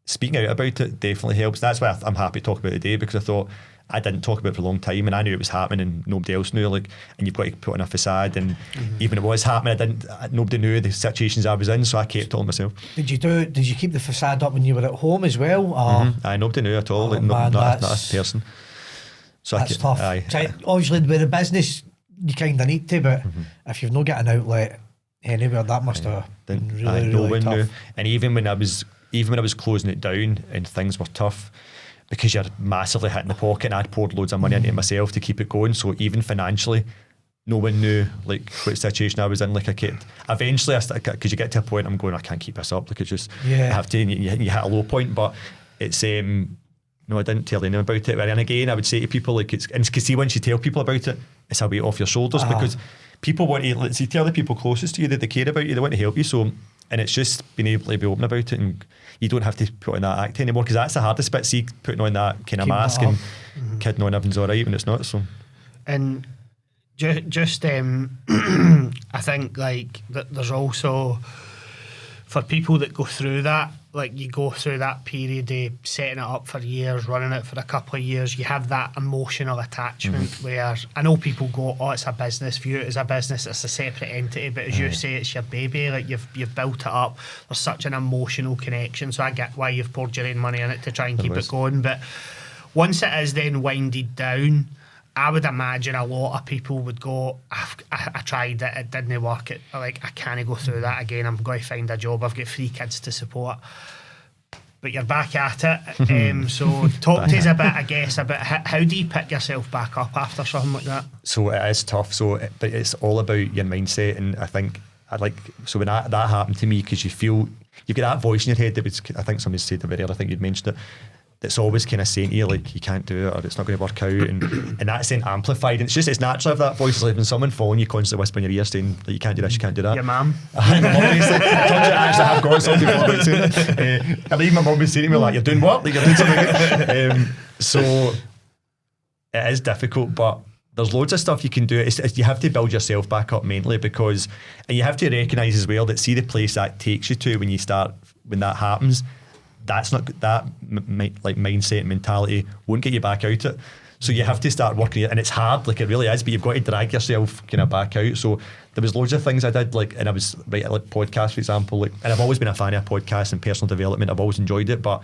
Speaker 2: speaking out about it definitely helps. That's why I'm happy to talk about it today, because I thought I didn't talk about it for a long time, and I knew it was happening and nobody else knew, like, and you've got to put on a facade, and even it was happening, nobody knew the situations I was in, so I kept it all myself.
Speaker 3: Did you keep the facade up when you were at home as well? Or?
Speaker 2: Nobody knew at all, like, not a person. So
Speaker 3: that's tough. So obviously with a business you kind of need to, but if you've not got an outlet anywhere, that must have been really tough.
Speaker 2: Knew. And even when I was closing it down and things were tough, because you're massively hitting the pocket, and I'd poured loads of money into it myself to keep it going, so even financially no one knew like what situation I was in. Like I kept, eventually because you get to a point I'm going, I can't keep this up, like it's just I have to, and you hit a low point. But it's no, I didn't tell anyone about it. And again, I would say to people, like, because see, once you tell people about it, it's a weight off your shoulders, because people want to, let's see, tell the people closest to you that they care about you, they want to help you. So, and it's just being able to be open about it, and you don't have to put on that act anymore, because that's the hardest bit. See, putting on that kind of mask and kidding on everything's all right when it's not. So,
Speaker 1: and just I think like there's also, for people that go through that, like you go through that period of setting it up for years, running it for a couple of years, you have that emotional attachment where I know people go, oh, it's a business, view it as a business, it's a separate entity, but as you say, it's your baby, like you've built it up, there's such an emotional connection, so I get why you've poured your own money in it to try and keep it going. But once it is then winded down, I would imagine a lot of people would go, I tried it, it didn't work, I can't go through that again, I'm going to find a job, I've got 3 kids to support. But you're back at it. So talk to us a bit, I guess, about how do you pick yourself back up after something like that?
Speaker 2: So it is tough. But it's all about your mindset, and I think when that happened to me, because you've got that voice in your head that was, I think somebody said it earlier, I think you'd mentioned it, that's always kind of saying to you, like, you can't do it, or it's not going to work out, and that's then amplified. And it's natural if that voice is like when someone following you constantly whispering in your ear saying that you can't do this, you can't do that.
Speaker 1: Your mum.
Speaker 2: My mum obviously. It turns out I actually have got something about saying it. I believe my mum was saying to me, like, you're doing what? Like, you're doing something. So it is difficult, but there's loads of stuff you can do. You have to build yourself back up mentally, and you have to recognise as well that, see, the place that takes you to when that happens, that's not that mindset and mentality won't get you back out it. So you have to start working it, and it's hard, like it really is, but you've got to drag yourself kind of back out. So there was loads of things I did, like, and I was like podcasts, for example, like, and I've always been a fan of podcasts and personal development. I've always enjoyed it, but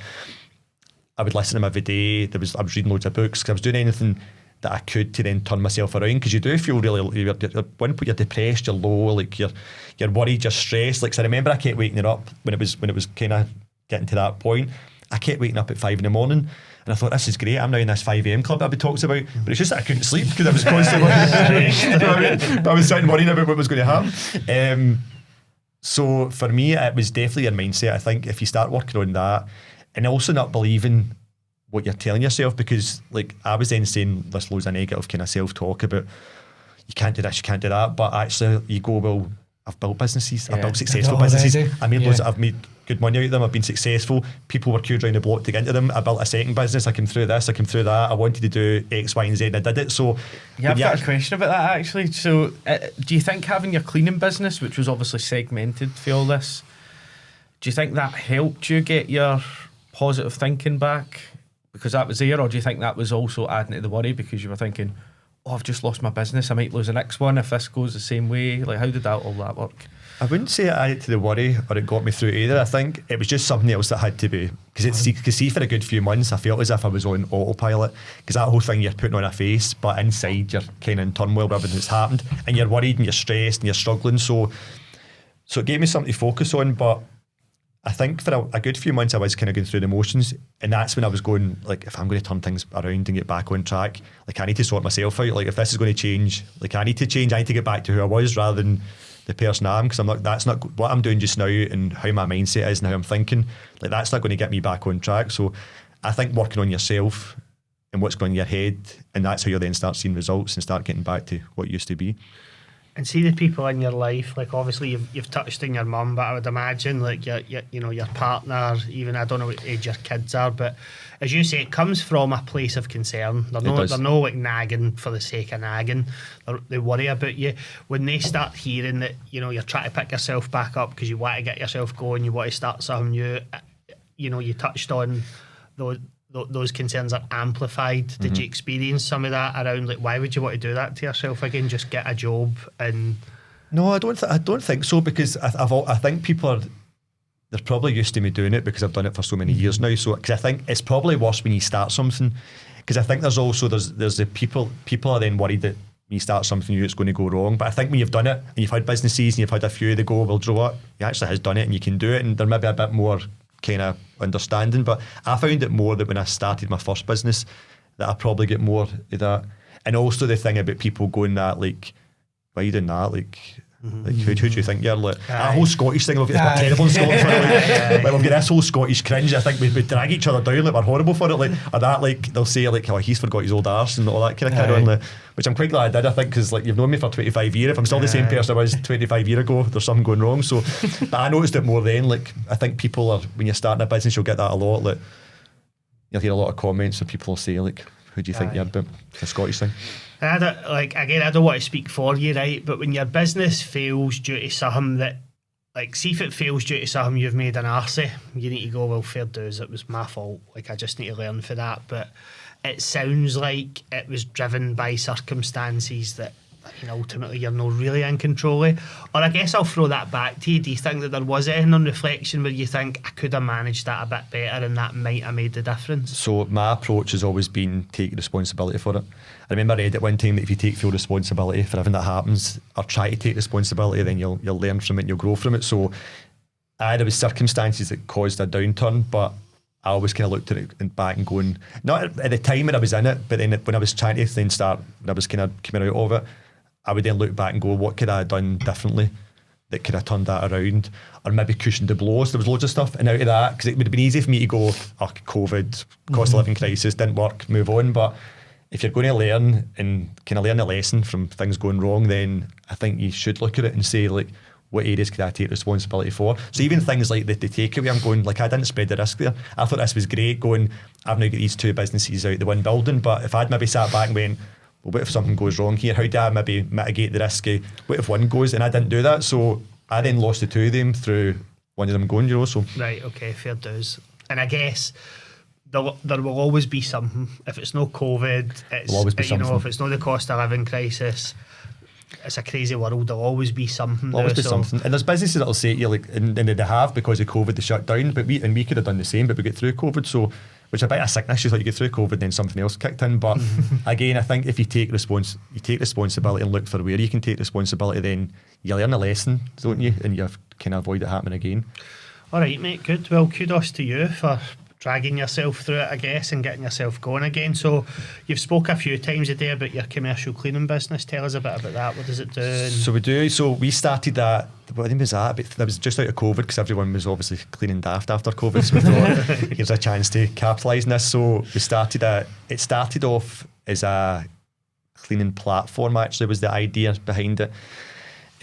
Speaker 2: I would listen to them every day. I was reading loads of books, because I was doing anything that I could to then turn myself around, because you do feel really, you're depressed, you're low, like you're worried, you're stressed. Like, so I remember I kept waking it up when it was kind of getting to that point. I kept waking up at 5 a.m, and I thought, this is great, I'm now in this 5 a.m. club I've talks about, but it's just that I couldn't sleep because I was constantly I was sitting worrying about what was going to happen. So for me, it was definitely your mindset. I think if you start working on that, and also not believing what you're telling yourself, because like I was then saying this loads of negative kind of self-talk about, you can't do this, you can't do that, but actually you go, well, I've built businesses, I've built successful businesses, I made loads, I've made good money out of them, I've been successful, people were queued around the block to get into them, I built a second business, I came through this, I came through that, I wanted to do X, Y and Z, and I did it. So
Speaker 4: yeah, I've got a question about that actually. So do you think having your cleaning business, which was obviously segmented for all this, do you think that helped you get your positive thinking back because that was there, or do you think that was also adding to the worry because you were thinking, oh, I've just lost my business, I might lose the next one if this goes the same way? Like, how did all that work?
Speaker 2: I wouldn't say it added to the worry or it got me through either. I think it was just something else that had to be, because see, for a good few months I felt as if I was on autopilot, because that whole thing, you're putting on a face but inside you're kind of in turmoil with everything that's happened, and you're worried and you're stressed and you're struggling, so it gave me something to focus on. But I think for a good few months I was kind of going through the motions, and that's when I was going, like, if I'm going to turn things around and get back on track, like, I need to sort myself out. Like, if this is going to change, like, I need to change. I need to get back to who I was rather than the person I am, because that's not what I'm doing just now, and how my mindset is and how I'm thinking. Like, that's not going to get me back on track. So I think working on yourself and what's going on in your head, and that's how you'll then start seeing results and start getting back to what used to be.
Speaker 1: And see the people in your life, like, obviously you've touched on your mum, but I would imagine, like, your partner, even, I don't know what age your kids are, but as you say, it comes from a place of concern. They're no like nagging for the sake of nagging. They worry about you. When they start hearing that, you're trying to pick yourself back up because you want to get yourself going, you want to start something new, you touched on those concerns are amplified. Did you experience some of that around, like, why would you want to do that to yourself again? Just get a job and...
Speaker 2: No, I don't think so, because I think people they're probably used to me doing it because I've done it for so many years now. So, because I think it's probably worse when you start something, because I think there's the people are then worried that when you start something new, it's going to go wrong. But I think when you've done it and you've had businesses and you've had a few, they go, well, do you know what? You actually has done it and you can do it, and there may be a bit more kind of understanding. But I found it more that when I started my first business, that I probably get more of that. And also the thing about people going that, like, why are you doing that? Like, like who do you think you're? Like, that whole Scottish thing, we've got terrible in Scotland for it. Like, we've got this whole Scottish cringe. I think we drag each other down, like, we're horrible for it. Like, or that, like, they'll say, like, oh, he's forgot his old arse and all that kind of carry on. Like, which I'm quite glad I did, I think, because, like, you've known me for 25 years. If I'm still the same person I was 25 years ago, there's something going wrong. So, but I noticed it more then. Like, I think people are, when you're starting a business, you'll get that a lot. Like, you'll hear a lot of comments where people will say, like, who do you think you're about? The Scottish thing.
Speaker 1: And I don't want to speak for you, right? But when your business fails due to something that, like, see if it fails due to something you've made an arse of, you need to go, well, fair dues, it was my fault. Like, I just need to learn for that. But it sounds like it was driven by circumstances that, ultimately you're not really in control of. Or I guess I'll throw that back to you. Do you think that there was anything on reflection where you think, I could have managed that a bit better and that might have made the difference?
Speaker 2: So my approach has always been take responsibility for it. I remember I read at one time that if you take full responsibility for everything that happens, or try to take responsibility, then you'll learn from it and you'll grow from it. So there was circumstances that caused a downturn, but I always kind of looked at it back and going, not at the time when I was in it, but then when I was trying to then start, when I was kind of coming out of it, I would then look back and go, what could I have done differently that could have turned that around, or maybe cushioned the blows? There was loads of stuff, and out of that, because it would have been easy for me to go, oh, COVID, cost of living crisis, didn't work, move on. But if you're going to learn and kind of learn a lesson from things going wrong, then I think you should look at it and say, like, what areas could I take responsibility for? So even things like the takeaway, I'm going, like, I didn't spread the risk there. I thought this was great, going, I've now got these two businesses out the one building, but if I'd maybe sat back and went, well, what if something goes wrong here? How do I maybe mitigate the risk? What if one goes? And I didn't do that, so I then lost the two of them through one of them going, so. Right,
Speaker 1: okay, fair dues. And I guess there will always be something. If it's no COVID, it's,
Speaker 2: always be something.
Speaker 1: If it's not the cost of living crisis, it's a crazy world. There'll always be something.
Speaker 2: There'll always be something. And there's businesses that'll say to you, like, and they have, because of COVID, they shut down, but we could have done the same, but we get through COVID, so, which is a bit of sickness. You thought you get through COVID, then something else kicked in. But again, I think if you take responsibility and look for where you can take responsibility, then you learn a lesson, don't you? And you can avoid it happening again.
Speaker 1: All right, mate, good. Well, kudos to you for dragging yourself through it, I guess, and getting yourself going again. So you've spoke a few times a day about your commercial cleaning business. Tell us a bit about that. What does it do?
Speaker 2: So we do. So we started that, when was that? That was just out of COVID, because everyone was obviously cleaning daft after COVID. So we thought, here's a chance to capitalise on this. So we started it started off as a cleaning platform, actually, was the idea behind it.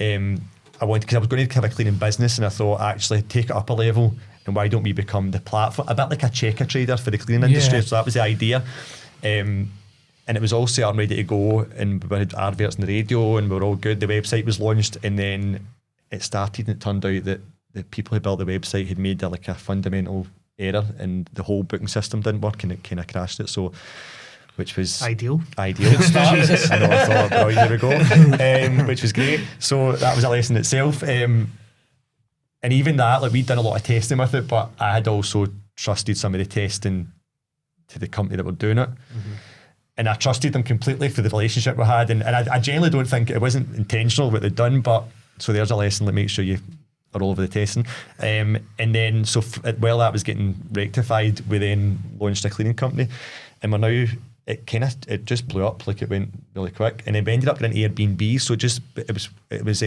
Speaker 2: I was going to have a cleaning business, and I thought, actually, take it up a level, and why don't we become the platform, a bit like a checker trader for the cleaning industry. So that was the idea. And it was all set up ready to go, and we had adverts on the radio, and we were all good. The website was launched, and then it started, and it turned out that the people who built the website had made like a fundamental error, and the whole booking system didn't work, and it kind of crashed it. So, which was
Speaker 1: ideal.
Speaker 2: I know, I thought, oh, here we go, which was great. So that was a lesson itself. And even that, like, we'd done a lot of testing with it, but I had also trusted some of the testing to the company that were doing it. And I trusted them completely for the relationship we had. And I generally don't think it wasn't intentional what they'd done, but so there's a lesson, like, make sure you are all over the testing. And then, so while that was getting rectified, we then launched a cleaning company, and we're now, it just blew up, like it went really quick, and then we ended up getting Airbnb. So it was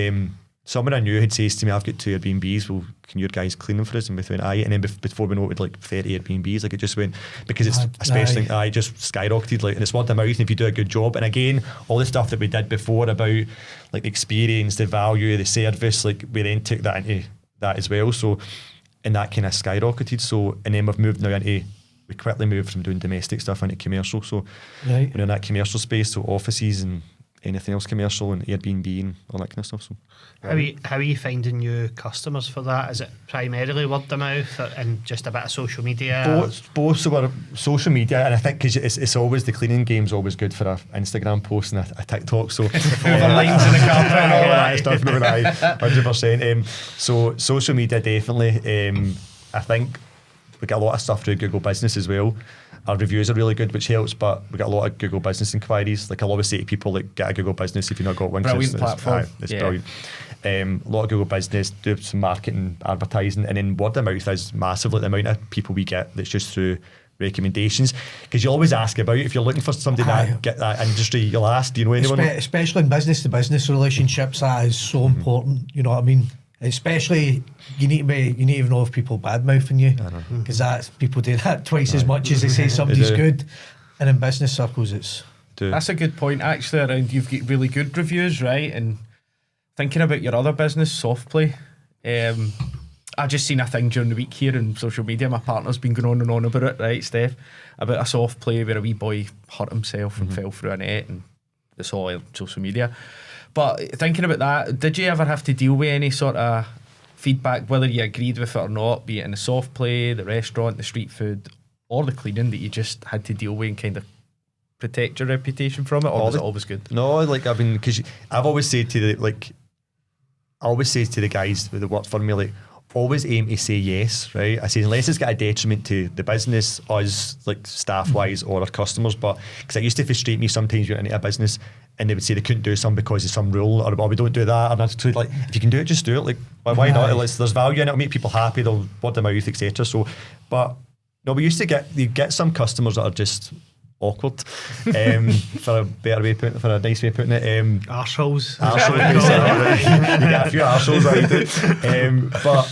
Speaker 2: someone I knew had says to me, I've got 2 Airbnbs, well, can your guys clean them for us? And we went, aye. And then before we know it, like 30 Airbnbs, like it just went, because it's a special thing, it just skyrocketed, like, and it's word of mouth, and if you do a good job, and again, all the stuff that we did before about like the experience, the value, the service, like we then took that into that as well. So, and that kind of skyrocketed. So, and then we've moved now into, we quickly moved from doing domestic stuff into commercial. So we're in that commercial space, so offices and anything else commercial and Airbnb and all that kind of stuff. So
Speaker 1: how are you finding new customers for that? Is it primarily word of mouth and just a bit of social media?
Speaker 2: Both. So we're social media, and I think because it's always, the cleaning game's always good for a Instagram post and a TikTok. So
Speaker 4: overlines in the carpet and all that
Speaker 2: stuff. 100%. So social media definitely. I think we get a lot of stuff through Google Business as well. Our reviews are really good, which helps, but we get a lot of Google Business inquiries. Like I'll always say to people, like, get a Google Business if you've not got one.
Speaker 4: Brilliant platform.
Speaker 2: It's brilliant. A lot of Google Business, do some marketing, advertising, and then word of mouth is massive. Like the amount of people we get that's just through recommendations, because you always ask about, if you're looking for somebody that get that industry, you'll ask, do you know anyone?
Speaker 3: Especially in business to business relationships, that is so important. You know what I mean? Especially, you need to even know if people bad mouthing you, because that's, people do that twice as much as they say somebody's good. And in business circles,
Speaker 4: that's a good point actually. Around, you've got really good reviews, right? And thinking about your other business, Softplay, I just seen a thing during the week here on social media. My partner's been going on and on about it, right, Steph, about a Softplay where a wee boy hurt himself and fell through a net, and it's all on social media. But thinking about that, did you ever have to deal with any sort of feedback, whether you agreed with it or not, be it in the soft play, the restaurant, the street food, or the cleaning, that you just had to deal with and kind of protect your reputation from it, or was it always good?
Speaker 2: No, like, I mean, because I've always said to the guys that work for me, like, always aim to say yes, right? I say, unless it's got a detriment to the business, us, like staff-wise, or our customers. But because it used to frustrate me sometimes, you're into a business and they would say they couldn't do something because of some rule, or we don't do that. And I'd say, like, if you can do it, just do it. Like, why not? There's value in it. It'll make people happy. They'll word of mouth, etc. So, but no, we used to get some customers that are just awkward, for a better way of putting it, for a nice way of putting it.
Speaker 1: Arseholes.
Speaker 2: You get a few arseholes out of it. But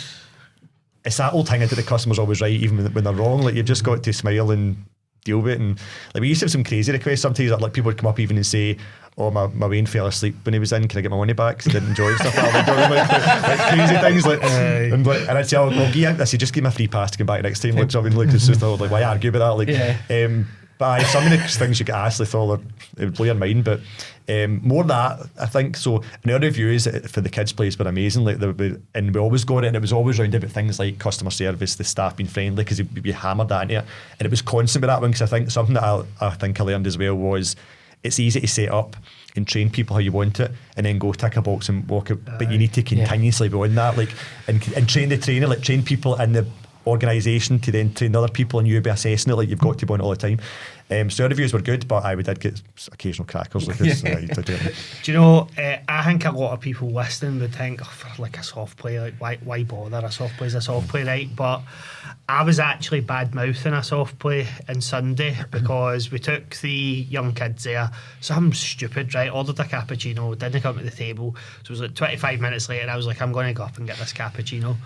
Speaker 2: it's that old thing, I think the customer's always right, even when they're wrong. Like, you've just got to smile and deal with it. And like, we used to have some crazy requests sometimes, that like people would come up even and say, oh, my Wayne fell asleep when he was in, can I get my money back? Because I didn't enjoy stuff like crazy things. And I'd say, I said, just give me a free pass to come back next time. Like, so I mean, like, it's just like, why argue about that? Like, but some of the things you get asked, it would blow your mind. But more than that, I think, so in our reviews for the kids' place were amazing. Like, and we always got it, and it was always round about things like customer service, the staff being friendly, because we hammered that into it. And it was constant with that one, because I think something that I think I learned as well was, it's easy to set up and train people how you want it, and then go tick a box and walk out. But you need to continuously be on that, like, and train the trainer, like train people in the organisation to then train other people, and you be assessing it. Like, you've got to be on it all the time. So our reviews were good, but we did get occasional crackers. Like, do
Speaker 1: you know, I think a lot of people listening would think, for like a soft play, like why bother? A soft play is a soft play, right? But I was actually bad mouthing a soft play on Sunday, because we took the young kids there, something stupid, right? Ordered a cappuccino, didn't come to the table, so it was like 25 minutes later. I was like, I'm going to go up and get this cappuccino.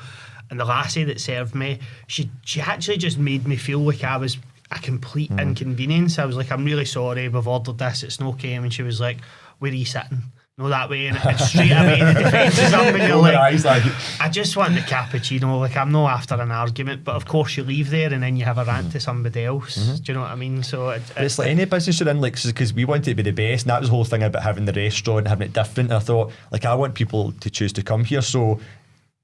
Speaker 1: And the lassie that served me, she actually just made me feel like I was a complete inconvenience. I was like, I'm really sorry, we've ordered this, it's no okay. And she was like, where are you sitting? No, that way. And straight away the defence is up, and you're like, I just want the cappuccino. Like, I'm not after an argument. But of course you leave there and then you have a rant to somebody else. Do you know what I mean? So
Speaker 2: it's like any business you're in, like, because we want it to be the best, and that was the whole thing about having the restaurant, having it different. And I thought, like, I want people to choose to come here. So,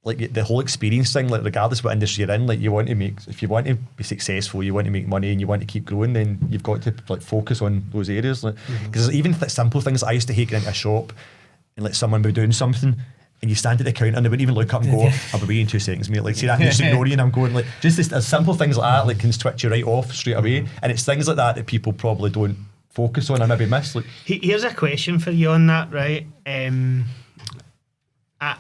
Speaker 2: like, the whole experience thing, like, regardless what industry you're in, like, you want to make, if you want to be successful, you want to make money and you want to keep growing, then you've got to, like, focus on those areas. Like, because even simple things, I used to hate getting into a shop and, like, someone would be doing something and you stand at the counter and they wouldn't even look up and go, I'll be waiting in 2 seconds, mate. Like, see that, and just ignore you, and I'm going, like, just this simple things like that, like, can switch you right off straight away. And it's things like that people probably don't focus on or maybe miss. Like,
Speaker 1: here's a question for you on that, right?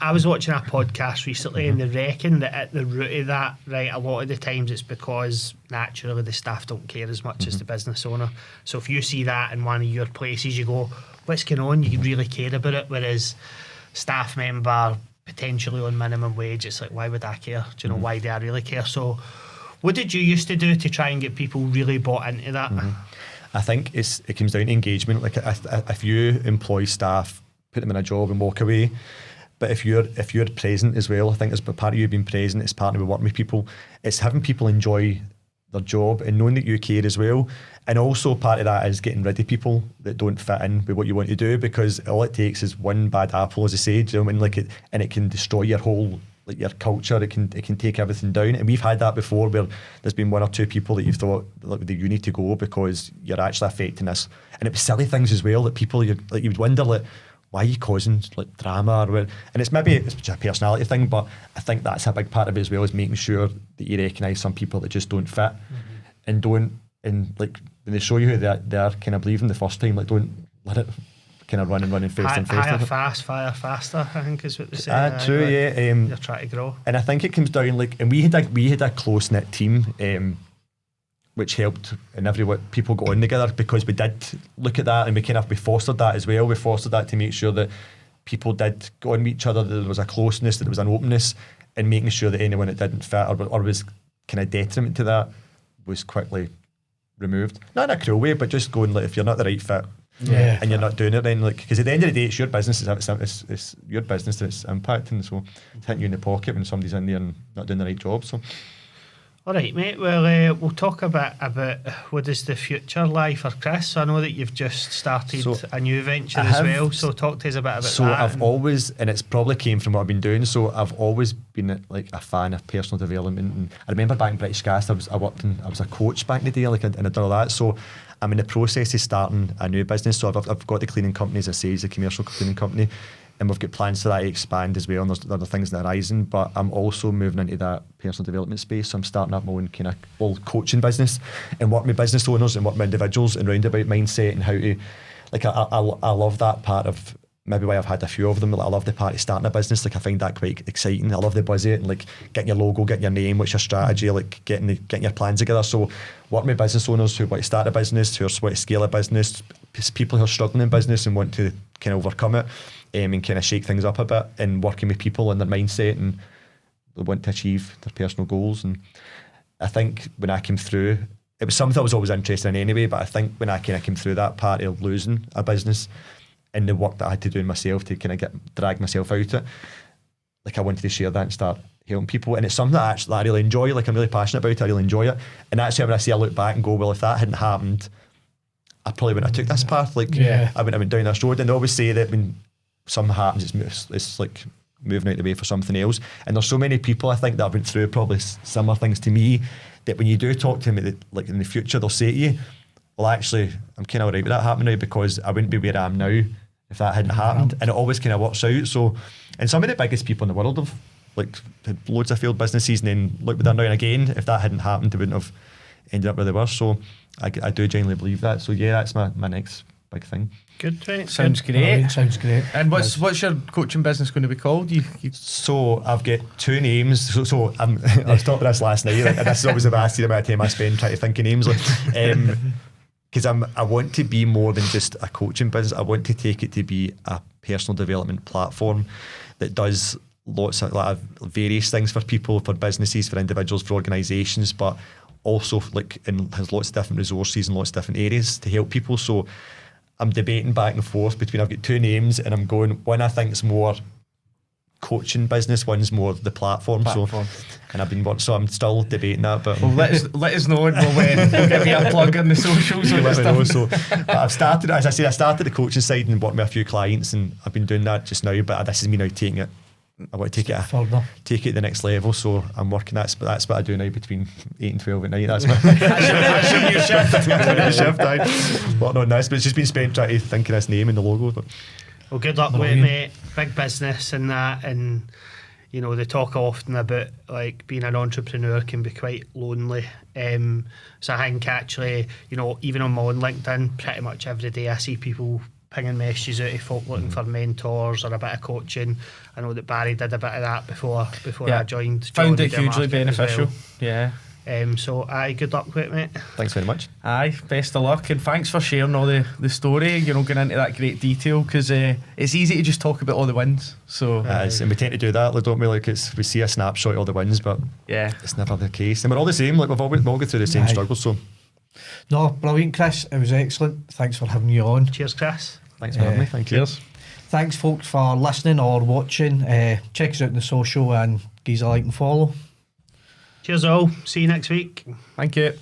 Speaker 1: I was watching a podcast recently and they reckon that at the root of that, right, a lot of the times it's because naturally the staff don't care as much as the business owner. So if you see that in one of your places, you go, what's going on? You really care about it. Whereas staff member potentially on minimum wage, it's like, why would I care? Do you know, why do I really care? So what did you used to do to try and get people really bought into that?
Speaker 2: I think it comes down to engagement. Like if you employ staff, put them in a job and walk away. But if you're present as well, I think as part of you being present, it's part of working with people. It's having people enjoy their job and knowing that you care as well. And also part of that is getting rid of people that don't fit in with what you want to do, because all it takes is one bad apple, as I say, do you know what I mean? And it can destroy your whole, like, your culture. It can take everything down. And we've had that before, where there's been one or two people that you've thought, look, you need to go because you're actually affecting us. And it was silly things as well that people you would wonder, like, why are you causing like drama? And it's a personality thing, but I think that's a big part of it as well, is making sure that you recognise some people that just don't fit, and like when they show you who they're kind of believing the first time, like, don't let it kind of run and face and face.
Speaker 1: Hire fast, fire faster, I think is what they say.
Speaker 2: True, yeah.
Speaker 1: You're trying to grow.
Speaker 2: And I think it comes down, like, and we had a close knit team, which helped, and people got on together because we did look at that, and we fostered that as well. We fostered that to make sure that people did go on with each other, that there was a closeness, that there was an openness, and making sure that anyone that didn't fit or was kind of detriment to that was quickly removed. Not in a cruel way, but just going, like, if you're not the right fit, and you're not doing it, then, like, because at the end of the day, it's your business, it's your business that's impacting, so it's hitting you in the pocket when somebody's in there and not doing the right job. So
Speaker 1: all right, mate. Well, we'll talk a bit about what does the future lie for Chris. So I know that you've just started a new venture as well. So talk to us a bit about that.
Speaker 2: So I've always, and it's probably came from what I've been doing. So I've always been like a fan of personal development. And I remember back in British Gas, I was a coach back in the day, like, and I did all that. So I'm in the process of starting a new business. So I've got the cleaning company, as I say, it's a commercial cleaning company. And we've got plans for that to expand as well, and there's other things on the horizon. But I'm also moving into that personal development space. So I'm starting up my own kind of coaching business, and working with business owners and working with individuals and roundabout mindset, and how to, like, I love that part of maybe why I've had a few of them. Like, I love the part of starting a business. Like, I find that quite exciting. I love the buzz of it, and like getting your logo, getting your name, what's your strategy, like getting your plans together. So working with business owners who want to start a business, who want to scale a business, people who are struggling in business and want to kind of overcome it. And kind of shake things up a bit, and working with people and their mindset, and they want to achieve their personal goals. And I think when I came through, it was something I was always interested in anyway, but I think when I kind of came through that part of losing a business and the work that I had to do in myself to kind of drag myself out it, like, I wanted to share that and start helping people. And it's something that I really enjoy. Like, I'm really passionate about it, I really enjoy it. And actually, when I look back and go, well, if that hadn't happened, I probably wouldn't have took this path. Like, I wouldn't have been down this road. And they always say that when something happens, it's like moving out the way for something else. And there's so many people, I think, that have went through probably similar things to me, that when you do talk to them, like, in the future, they'll say to you, well, actually, I'm kind of alright with that happening now, because I wouldn't be where I am now if that hadn't happened. And it always kind of works out. So, and some of the biggest people in the world have, like, had loads of failed businesses, and then look where they're now. And again, if that hadn't happened, they wouldn't have ended up where they were. So I do genuinely believe that. So yeah, that's my next big thing.
Speaker 1: Good, right?
Speaker 4: Sounds great.
Speaker 3: Sounds great.
Speaker 4: And what's your coaching business going to be called?
Speaker 2: So I've got two names. So I was talking about this last night, and this is always the vast amount of time I spend trying to think of names. Because I want to be more than just a coaching business. I want to take it to be a personal development platform that does lots of various things for people, for businesses, for individuals, for organisations, but also and has lots of different resources and lots of different areas to help people. So I'm debating back and forth between, I've got two names, and I'm going, one I think is more coaching business, one's more the platform. So, and I've been so I'm still debating that. But
Speaker 4: well, let us know, and we'll give you a plug on the socials.
Speaker 2: So, but I've started, as I said, I started the coaching side and worked with a few clients, and I've been doing that just now. But this is me now taking it. I want to take it to the next level. So I'm working. That's what I do now between 8 and 12 at night. That's your new shift. Working on this, but it's just been spent trying to think of this name and the logo. But
Speaker 1: well, good luck with it, mate. Big business and that, and you know, they talk often about like being an entrepreneur can be quite lonely. So I think actually, you know, even on my own LinkedIn, pretty much every day I see people pinging messages out to folk looking for mentors or a bit of coaching. I know that Barry did a bit of that before I joined.
Speaker 4: Found
Speaker 1: John
Speaker 4: it hugely beneficial.
Speaker 1: Well. So good luck with it, mate.
Speaker 2: Thanks very much.
Speaker 4: Aye, best of luck, and thanks for sharing all the story, you know, going into that great detail, because it's easy to just talk about all the wins. So
Speaker 2: and we tend to do that, like, don't we? Like, we see a snapshot of all the wins, but it's never the case. And we're all the same. Like, we've all gone through the same struggles. So
Speaker 3: no, brilliant, Chris. It was excellent. Thanks for having you on.
Speaker 1: Cheers, Chris.
Speaker 2: Thanks for having me. Thank you.
Speaker 4: cheers.
Speaker 3: Thanks, folks, for listening or watching. Check us out on the social and give us a like and follow.
Speaker 1: Cheers all. See you next week.
Speaker 4: Thank you.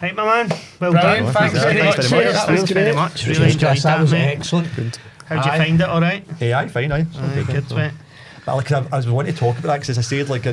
Speaker 1: Right, my man. Well
Speaker 4: Brilliant.
Speaker 1: done.
Speaker 4: Thanks very much.
Speaker 1: Thanks very much. Really
Speaker 3: Cheers,
Speaker 1: enjoyed
Speaker 3: Chris. That was
Speaker 1: mate.
Speaker 3: excellent.
Speaker 2: Good.
Speaker 1: How'd you find it? All right.
Speaker 2: Aye, fine. Aye.
Speaker 1: Aye, good, mate.
Speaker 2: But like, I was wanting to talk about that because, as I said, like,